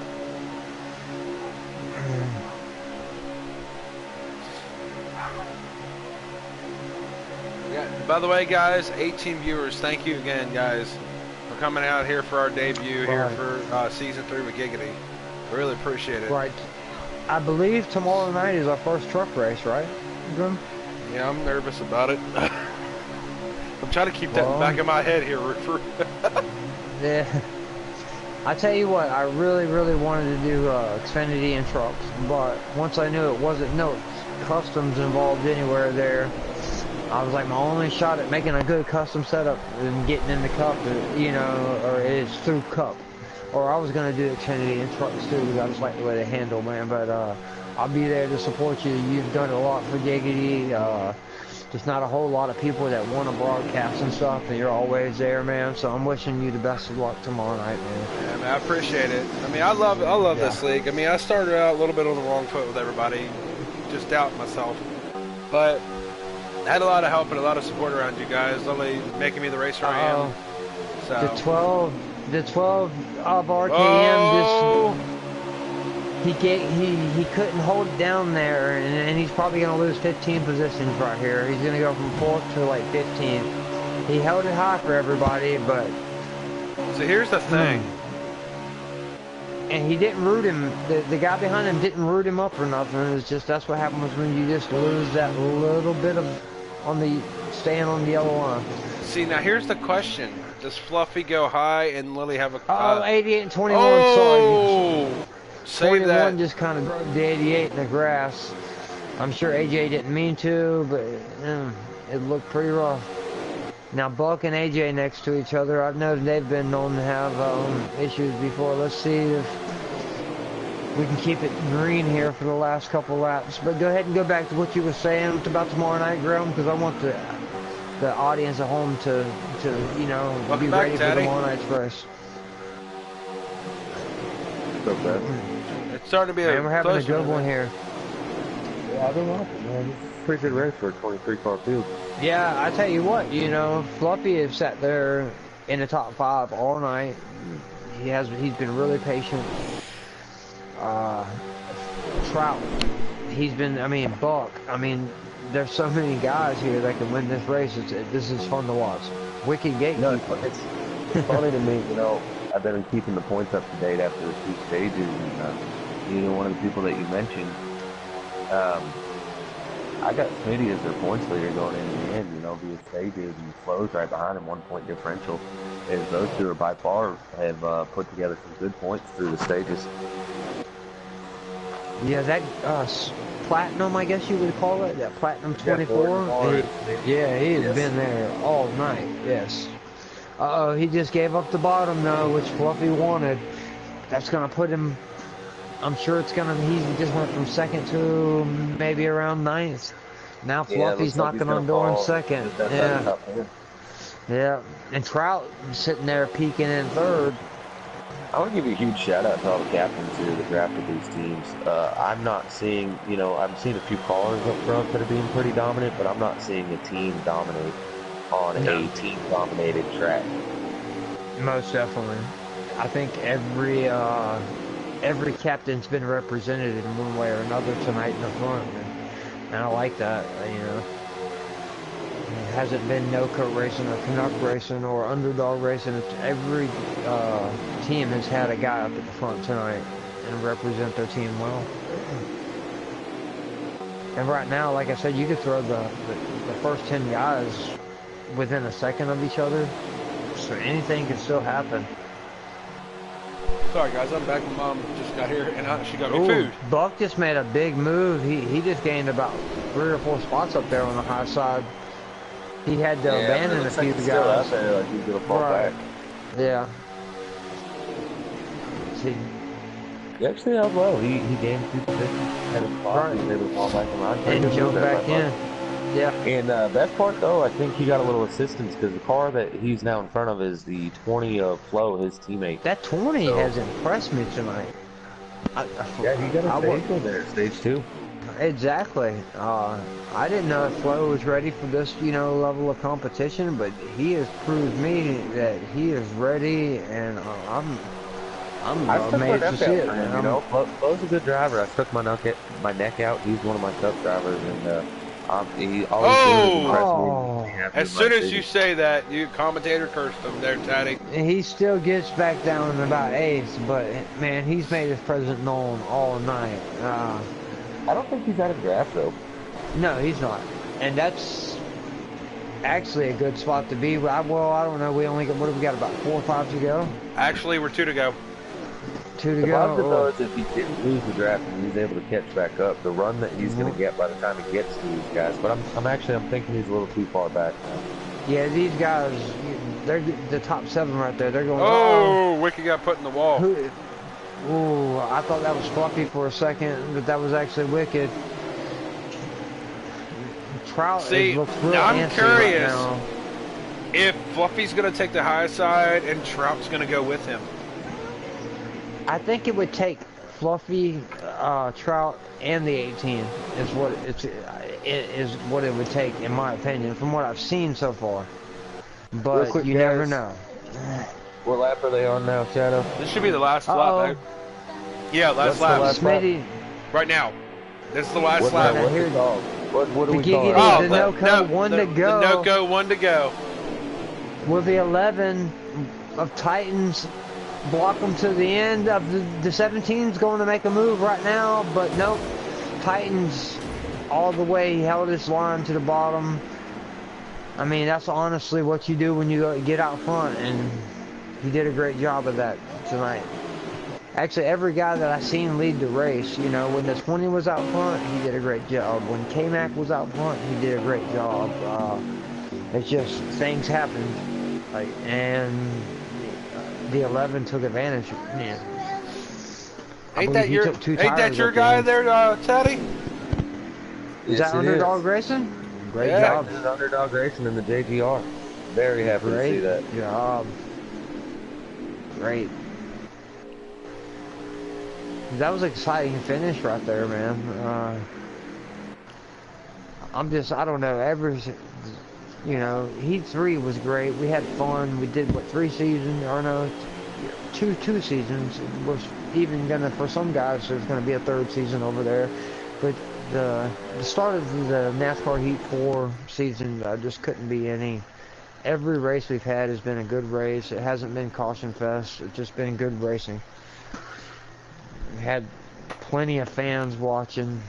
[SPEAKER 1] By the way, guys, 18 viewers. Thank you again, guys, for coming out here for our debut here for Season 3 with Giggity. I really appreciate it.
[SPEAKER 2] Right. I believe tomorrow night is our first truck race, right, Grim?
[SPEAKER 1] Yeah, I'm nervous about it. I'm trying to keep that in the back of my head here, Roofer.
[SPEAKER 2] Yeah. I tell you what, I really, really wanted to do Xfinity and trucks, but once I knew it wasn't no customs involved anywhere there, I was like, my only shot at making a good custom setup and getting in the Cup, or is through Cup. Or I was going to do Xfinity and trucks too, because I just like the way they handle, man. But I'll be there to support you. You've done a lot for Giggity. There's not a whole lot of people that want to broadcast and stuff, and you're always there, man. So I'm wishing you the best of luck tomorrow night, man.
[SPEAKER 1] Yeah, man, I appreciate it. I mean, I love this league. I mean, I started out a little bit on the wrong foot with everybody, just doubting myself. But I had a lot of help and a lot of support around you guys, literally making me the racer I am. So.
[SPEAKER 2] The 12 of RKM he couldn't hold it down there, and he's probably going to lose 15 positions right here. He's going to go from 4th to like 15th. He held it high for everybody, but
[SPEAKER 1] so here's the thing.
[SPEAKER 2] And he didn't root him. The guy behind him didn't root him up or nothing. It's just that's what happens when you just lose that little bit of staying on the yellow line.
[SPEAKER 1] See, now here's the question. Does Fluffy go high and Lily have a...
[SPEAKER 2] 88 and 21,
[SPEAKER 1] sorry. Save
[SPEAKER 2] 41
[SPEAKER 1] that.
[SPEAKER 2] just kind of broke the 88 in the grass. I'm sure AJ didn't mean to, but it looked pretty rough. Now, Buck and AJ next to each other, I've noticed they've been known to have issues before. Let's see if we can keep it green here for the last couple laps. But go ahead and go back to what you were saying about tomorrow night, Graham, because I want the audience at home to
[SPEAKER 1] Welcome
[SPEAKER 2] be
[SPEAKER 1] back,
[SPEAKER 2] ready
[SPEAKER 1] Daddy.
[SPEAKER 2] for tomorrow night's race.
[SPEAKER 1] It's starting to be
[SPEAKER 2] And we're having a good one here.
[SPEAKER 4] I've been watching, man. It's a pretty good race for a 23-car field.
[SPEAKER 2] Yeah, I tell you what, you know, Fluffy has sat there in the top 5 all night. He's been really patient. Trout, I mean, Buck, I mean, there's so many guys here that can win this race. This is fun to watch. Wicked Gatekeeper.
[SPEAKER 4] No, it's funny to me, you know, I've been keeping the points up to date after the 2 stages, and you know, one of the people that you mentioned, I got Smitty as their points leader going into the end, you know, via stages, and Flo's right behind him, 1-point differential. As those two are by far have put together some good points through the stages.
[SPEAKER 2] Yeah, that Platinum, I guess you would call it, that Platinum 24. He has been there all night, yes. Uh-oh, he just gave up the bottom though, which Fluffy wanted. That's going to put him, I'm sure it's going to, he just went from 2nd to maybe around 9th. Now Fluffy's knocking on door in 2nd. Yeah. Yeah, and Trout sitting there peeking in 3rd.
[SPEAKER 4] I want to give you a huge shout out to all the captains here that drafted these teams. I'm not seeing, you know, I'm seeing a few cars up front that are being pretty dominant, but I'm not seeing a team dominate on a team-dominated track.
[SPEAKER 2] Most definitely. I think every captain's been represented in one way or another tonight in the front, and I like that, you know. It hasn't been no-coat racing or Canuck racing or underdog racing. Every team has had a guy up at the front tonight and represent their team well. And right now, like I said, you could throw the first 10 guys within a second of each other, so anything can still happen.
[SPEAKER 1] Sorry guys, I'm back. My mom just got here and she got me food.
[SPEAKER 2] Buck just made a big move. He just gained about 3 or 4 spots up there on the high side. He had to abandon a few guys.
[SPEAKER 4] Still out there, like he's gonna fall back.
[SPEAKER 2] Yeah. See.
[SPEAKER 4] He actually held well. He gained 2 positions, had a spot, he was able to fall back around.
[SPEAKER 2] And jump back in. Yeah.
[SPEAKER 4] And best part though, I think he got a little assistance because the car that he's now in front of is the 20 of Flo, his teammate.
[SPEAKER 2] That 20 has impressed me tonight.
[SPEAKER 4] Yeah, he got a stage one there, stage 2.
[SPEAKER 2] Exactly. I didn't know if Flo was ready for this, you know, level of competition, but he has proved me that he is ready, and I'm amazed to see it.
[SPEAKER 4] Man, you know, Flo's a good driver. I stuck my neck out. He's one of my tough drivers, and he always impressed me.
[SPEAKER 1] As soon as you say that, you commentator cursed him there, Taddy.
[SPEAKER 2] He still gets back down in about 8th, but man, he's made his presence known all night.
[SPEAKER 4] I don't think he's out of draft though.
[SPEAKER 2] No, he's not, and that's actually a good spot to be. Well, I don't know. We only got, what have we got, about 4 or 5 to go?
[SPEAKER 1] Actually, we're 2 to go.
[SPEAKER 2] 2 to
[SPEAKER 4] the
[SPEAKER 2] go.
[SPEAKER 4] The positive though is if he didn't lose the draft and he's able to catch back up, the run that he's going to get by the time he gets to these guys. But I'm thinking he's a little too far back now.
[SPEAKER 2] Yeah, these guys, they're the top 7 right there. They're going.
[SPEAKER 1] Oh, Wiki got put in the wall.
[SPEAKER 2] Ooh, I thought that was Fluffy for a second, but that was actually Wicked. Trout looks real
[SPEAKER 1] I'm curious
[SPEAKER 2] right now.
[SPEAKER 1] if Fluffy's going to take the high side and Trout's going to go with him.
[SPEAKER 2] I think it would take Fluffy, Trout, and the 18 is what it would take, in my opinion, from what I've seen so far. But
[SPEAKER 4] quick,
[SPEAKER 2] you
[SPEAKER 4] guys.
[SPEAKER 2] never know.
[SPEAKER 4] What lap are they on now, Shadow?
[SPEAKER 1] This should be the last lap. Yeah, last lap.
[SPEAKER 2] Smitty.
[SPEAKER 1] Right now. This is the last lap.
[SPEAKER 4] What's it called? What do we call it?
[SPEAKER 2] Oh, the no-co, 1 to go.
[SPEAKER 1] The no-co, 1 to go.
[SPEAKER 2] Will the 11 of Titans block them to the end of the 17's going to make a move right now, but nope. Titans all the way held his line to the bottom. I mean, that's honestly what you do when you get out front, and he did a great job of that tonight. Actually, every guy that I seen lead the race, you know, when the 20 was out front, he did a great job. When K-Mac was out front, he did a great job. It's just things happened, like, and the 11 took advantage. Man,
[SPEAKER 1] Ain't that your guy there, Teddy?
[SPEAKER 2] Is that Underdog Racing? Great
[SPEAKER 4] job.
[SPEAKER 2] job.
[SPEAKER 4] Underdog Racing in the JGR. Very happy to see that.
[SPEAKER 2] Great job. Great. That was an exciting finish right there, man. I don't know, you know, Heat 3 was great. We had fun. We did, what, 3 seasons, or no, two seasons. Was even gonna, for some guys, there's gonna be a 3rd season over there. But the start of the NASCAR Heat 4 season just couldn't be any. Every race we've had has been a good race. It hasn't been caution fest. It's just been good racing. We had plenty of fans watching.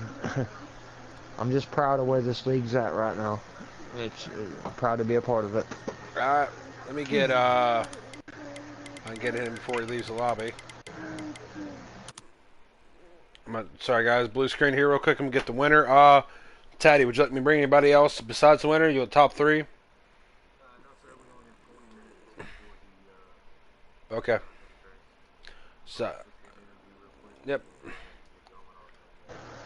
[SPEAKER 2] I'm just proud of where this league's at right now. I'm proud to be a part of it.
[SPEAKER 1] Alright, let me get I can get him before he leaves the lobby. Sorry guys, blue screen here real quick. I'm gonna get the winner. Taddy, would you let me bring anybody else besides the winner? You want top 3? Okay. So, yep.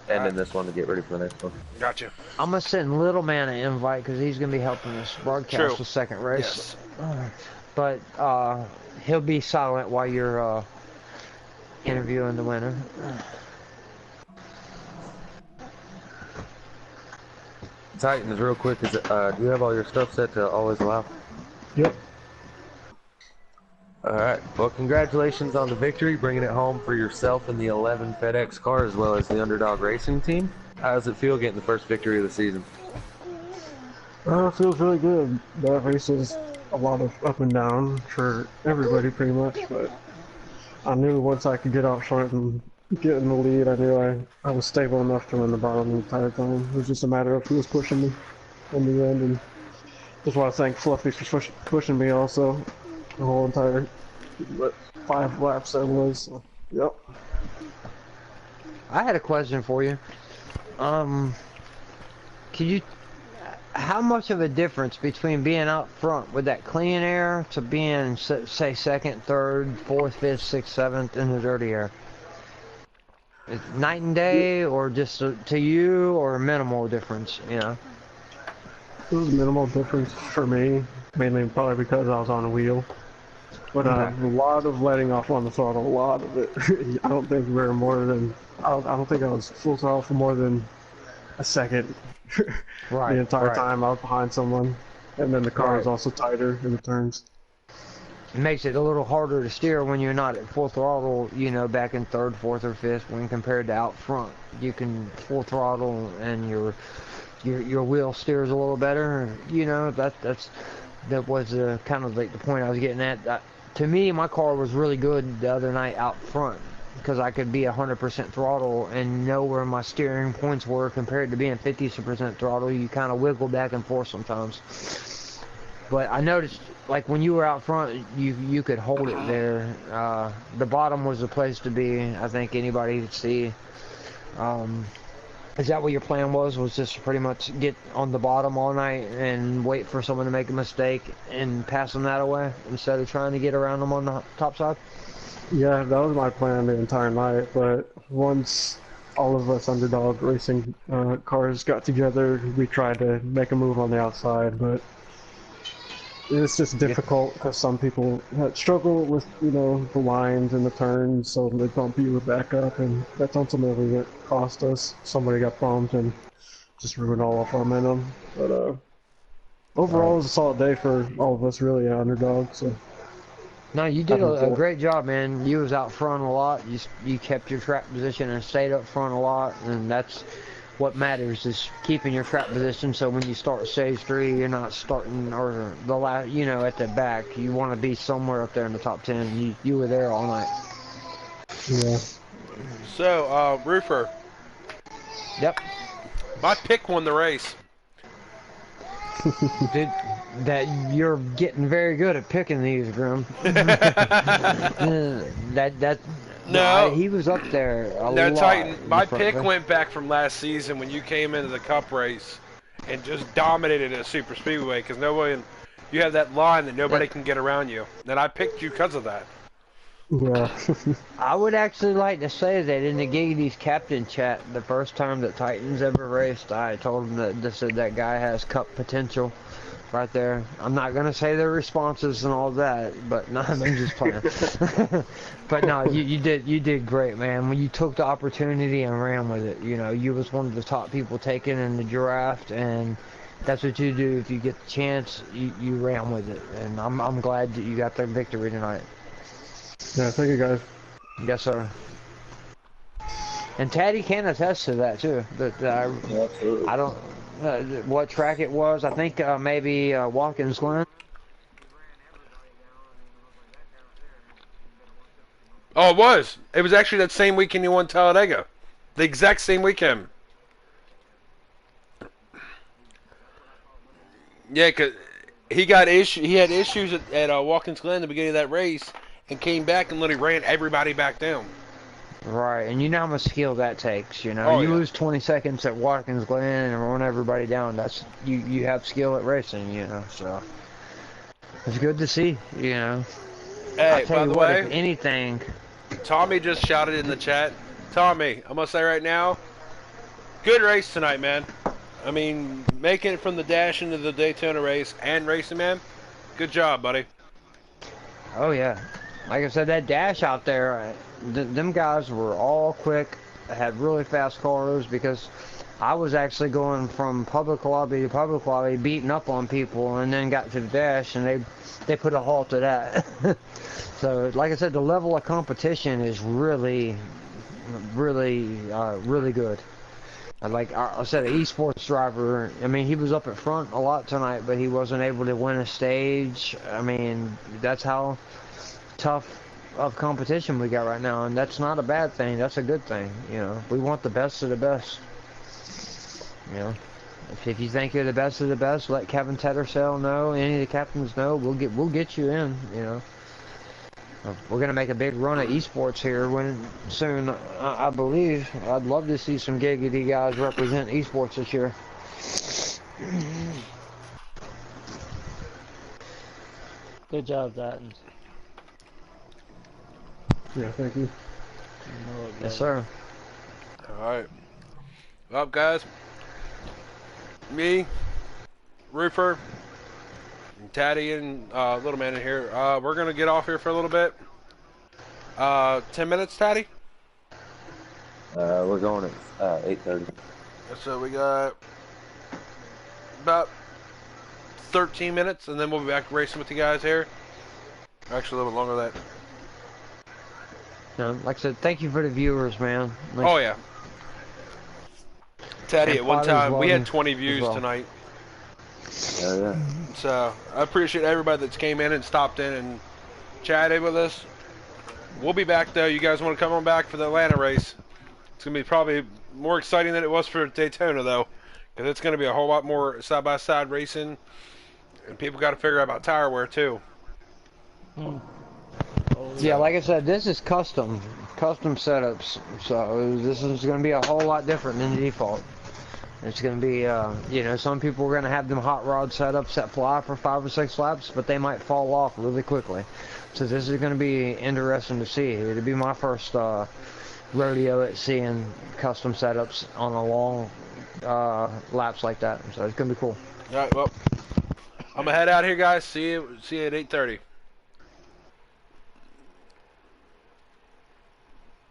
[SPEAKER 4] And then this one to get ready for the next one.
[SPEAKER 1] Gotcha.
[SPEAKER 2] I'm gonna send Little Man an invite because he's gonna be helping us broadcast
[SPEAKER 1] True.
[SPEAKER 2] the second race.
[SPEAKER 1] Yes.
[SPEAKER 2] But he'll be silent while you're interviewing the winner.
[SPEAKER 4] Titans, real quick, do you have all your stuff set to always allow?
[SPEAKER 5] Yep.
[SPEAKER 4] Alright, well congratulations on the victory, bringing it home for yourself and the 11 FedEx car as well as the Underdog Racing team. How does it feel getting the first victory of the season?
[SPEAKER 5] It feels really good. That race is a lot of up and down for everybody pretty much, but I knew once I could get out front and get in the lead, I knew I was stable enough to win the bottom the entire time. It was just a matter of who was pushing me in the end, and just want to thank Fluffy for pushing me also. The whole entire 5 laps that was. So, yep.
[SPEAKER 2] I had a question for you. How much of a difference between being out front with that clean air to being, say, 2nd, 3rd, 4th, 5th, 6th, 7th in the dirty air? It's night and day, or just to you, or minimal difference, you know?
[SPEAKER 5] It was a minimal difference for me, mainly probably because I was on a wheel. But a lot of letting off on the throttle, a lot of it. I don't think we were more than, I don't think I was full throttle for more than a second the entire time I was behind someone. And then the car is also tighter in the turns.
[SPEAKER 2] It makes it a little harder to steer when you're not at full throttle, you know, back in 3rd, 4th, or 5th, when compared to out front. You can full throttle and your wheel steers a little better. You know, that was kind of like the point I was getting at. To me, my car was really good the other night out front because I could be 100% throttle and know where my steering points were compared to being 50% throttle. You kind of wiggle back and forth sometimes. But I noticed, like, when you were out front, you could hold it there. The bottom was the place to be. I think anybody could see. Is that what your plan was? Was just pretty much get on the bottom all night and wait for someone to make a mistake and pass them that away instead of trying to get around them on the top side?
[SPEAKER 5] Yeah, that was my plan the entire night, but once all of us Underdog Racing cars got together, we tried to make a move on the outside, but it's just difficult because some people struggle with, you know, the lines and the turns, so they bump you back up, and that's ultimately what cost us. Somebody got bumped and just ruined all of our momentum. But overall, it was a solid day for all of us, really, Underdog. So.
[SPEAKER 2] No, you did a great job, man. You was out front a lot. You kept your track position and stayed up front a lot, and that's what matters, is keeping your track position. So when you start stage 3, you're not starting or the last, you know, at the back. You want to be somewhere up there in the top 10. You were there all night.
[SPEAKER 5] Yeah.
[SPEAKER 1] So, Roofer.
[SPEAKER 2] Yep.
[SPEAKER 1] My pick won the race.
[SPEAKER 2] Dude, that you're getting very good at picking these, Grim.
[SPEAKER 1] No,
[SPEAKER 2] he was up there a lot.
[SPEAKER 1] No, Titan, my pick went back from last season when you came into the Cup race and just dominated at Super Speedway because you have that line that nobody can get around you. And I picked you because of that.
[SPEAKER 5] Yeah.
[SPEAKER 2] I would actually like to say that in the Giggity's captain chat, the first time that Titans ever raced, I told him that said that guy has Cup potential. right there. I'm not gonna say their responses and all that, but no, I'm just playing. But no, you did great, man. When you took the opportunity and ran with it, you know, you was one of the top people taken in the draft, and that's what you do. If you get the chance, you ran with it, and I'm glad that you got the victory tonight.
[SPEAKER 5] Yeah, thank you guys.
[SPEAKER 2] Yes, sir. And Taddy can attest to that too. That
[SPEAKER 4] Yeah, absolutely.
[SPEAKER 2] I don't what track it was. I think maybe Watkins Glen.
[SPEAKER 1] Oh, it was. It was actually that same weekend you won Talladega. The exact same weekend. Yeah, cause he had issues at Watkins Glen at the beginning of that race, and came back and literally ran everybody back down.
[SPEAKER 2] Right, and you know how much skill that takes. You know,
[SPEAKER 1] Oh,
[SPEAKER 2] you
[SPEAKER 1] yeah.
[SPEAKER 2] lose 20 seconds at Watkins Glen and run everybody down. That's you have skill at racing. You know, so it's good to see. You know, I
[SPEAKER 1] Hey,
[SPEAKER 2] tell
[SPEAKER 1] by
[SPEAKER 2] you
[SPEAKER 1] the
[SPEAKER 2] what, if
[SPEAKER 1] way,
[SPEAKER 2] anything,
[SPEAKER 1] Tommy just shouted in the chat. Tommy, I'm gonna say right now, good race tonight, man. I mean, making it from the dash into the Daytona race and racing, man. Good job, buddy.
[SPEAKER 2] oh yeah, like I said, that dash out there, them guys were all quick, had really fast cars because I was actually going from public lobby to public lobby, beating up on people, and then got to the dash, and they put a halt to that. So, like I said, the level of competition is really, really good. Like I said, an esports driver. I mean, he was up at front a lot tonight, but he wasn't able to win a stage. I mean, that's how tough of competition we got right now, and that's not a bad thing. That's a good thing. You know, we want the best of the best. You know, if you think you're the best of the best, let Kevin Tettersell know. Any of the captains know. We'll get you in. You know. We're gonna make a big run at esports here soon, I believe. I'd love to see some Giggity guys represent esports this year.
[SPEAKER 6] Good job, Dalton.
[SPEAKER 5] Yeah, thank you.
[SPEAKER 2] Yes, sir.
[SPEAKER 1] All right. Well, guys, me, Roofer, and Taddy, and Little Man in here. We're gonna get off here for a little bit. 10 minutes, Taddy.
[SPEAKER 4] We're going at 8:30.
[SPEAKER 1] So we got about 13 minutes, and then we'll be back racing with you guys here. Actually, a little bit longer than that.
[SPEAKER 2] No, like I said, thank you for the viewers, man. Like,
[SPEAKER 1] Oh, yeah. Taddy,
[SPEAKER 2] and
[SPEAKER 1] at one
[SPEAKER 2] Potter's
[SPEAKER 1] time, we had
[SPEAKER 2] Welding
[SPEAKER 1] 20
[SPEAKER 2] as
[SPEAKER 1] views
[SPEAKER 2] well.
[SPEAKER 1] tonight.
[SPEAKER 4] Oh yeah.
[SPEAKER 1] So I appreciate everybody that's came in and stopped in and chatted with us. We'll be back, though. You guys want to come on back for the Atlanta race? It's going to be probably more exciting than it was for Daytona, though, because it's going to be a whole lot more side-by-side racing, and people got to figure out about tire wear, too.
[SPEAKER 2] Yeah, like I said, this is custom setups, so this is going to be a whole lot different than the default. It's going to be, you know, some people are going to have them hot rod setups that fly for 5 or 6 laps, but they might fall off really quickly. So this is going to be interesting to see. It'll be my first rodeo at seeing custom setups on a long laps like that. So it's going to be cool.
[SPEAKER 1] All right, well, I'm going to head out here, guys. See you at 8:30.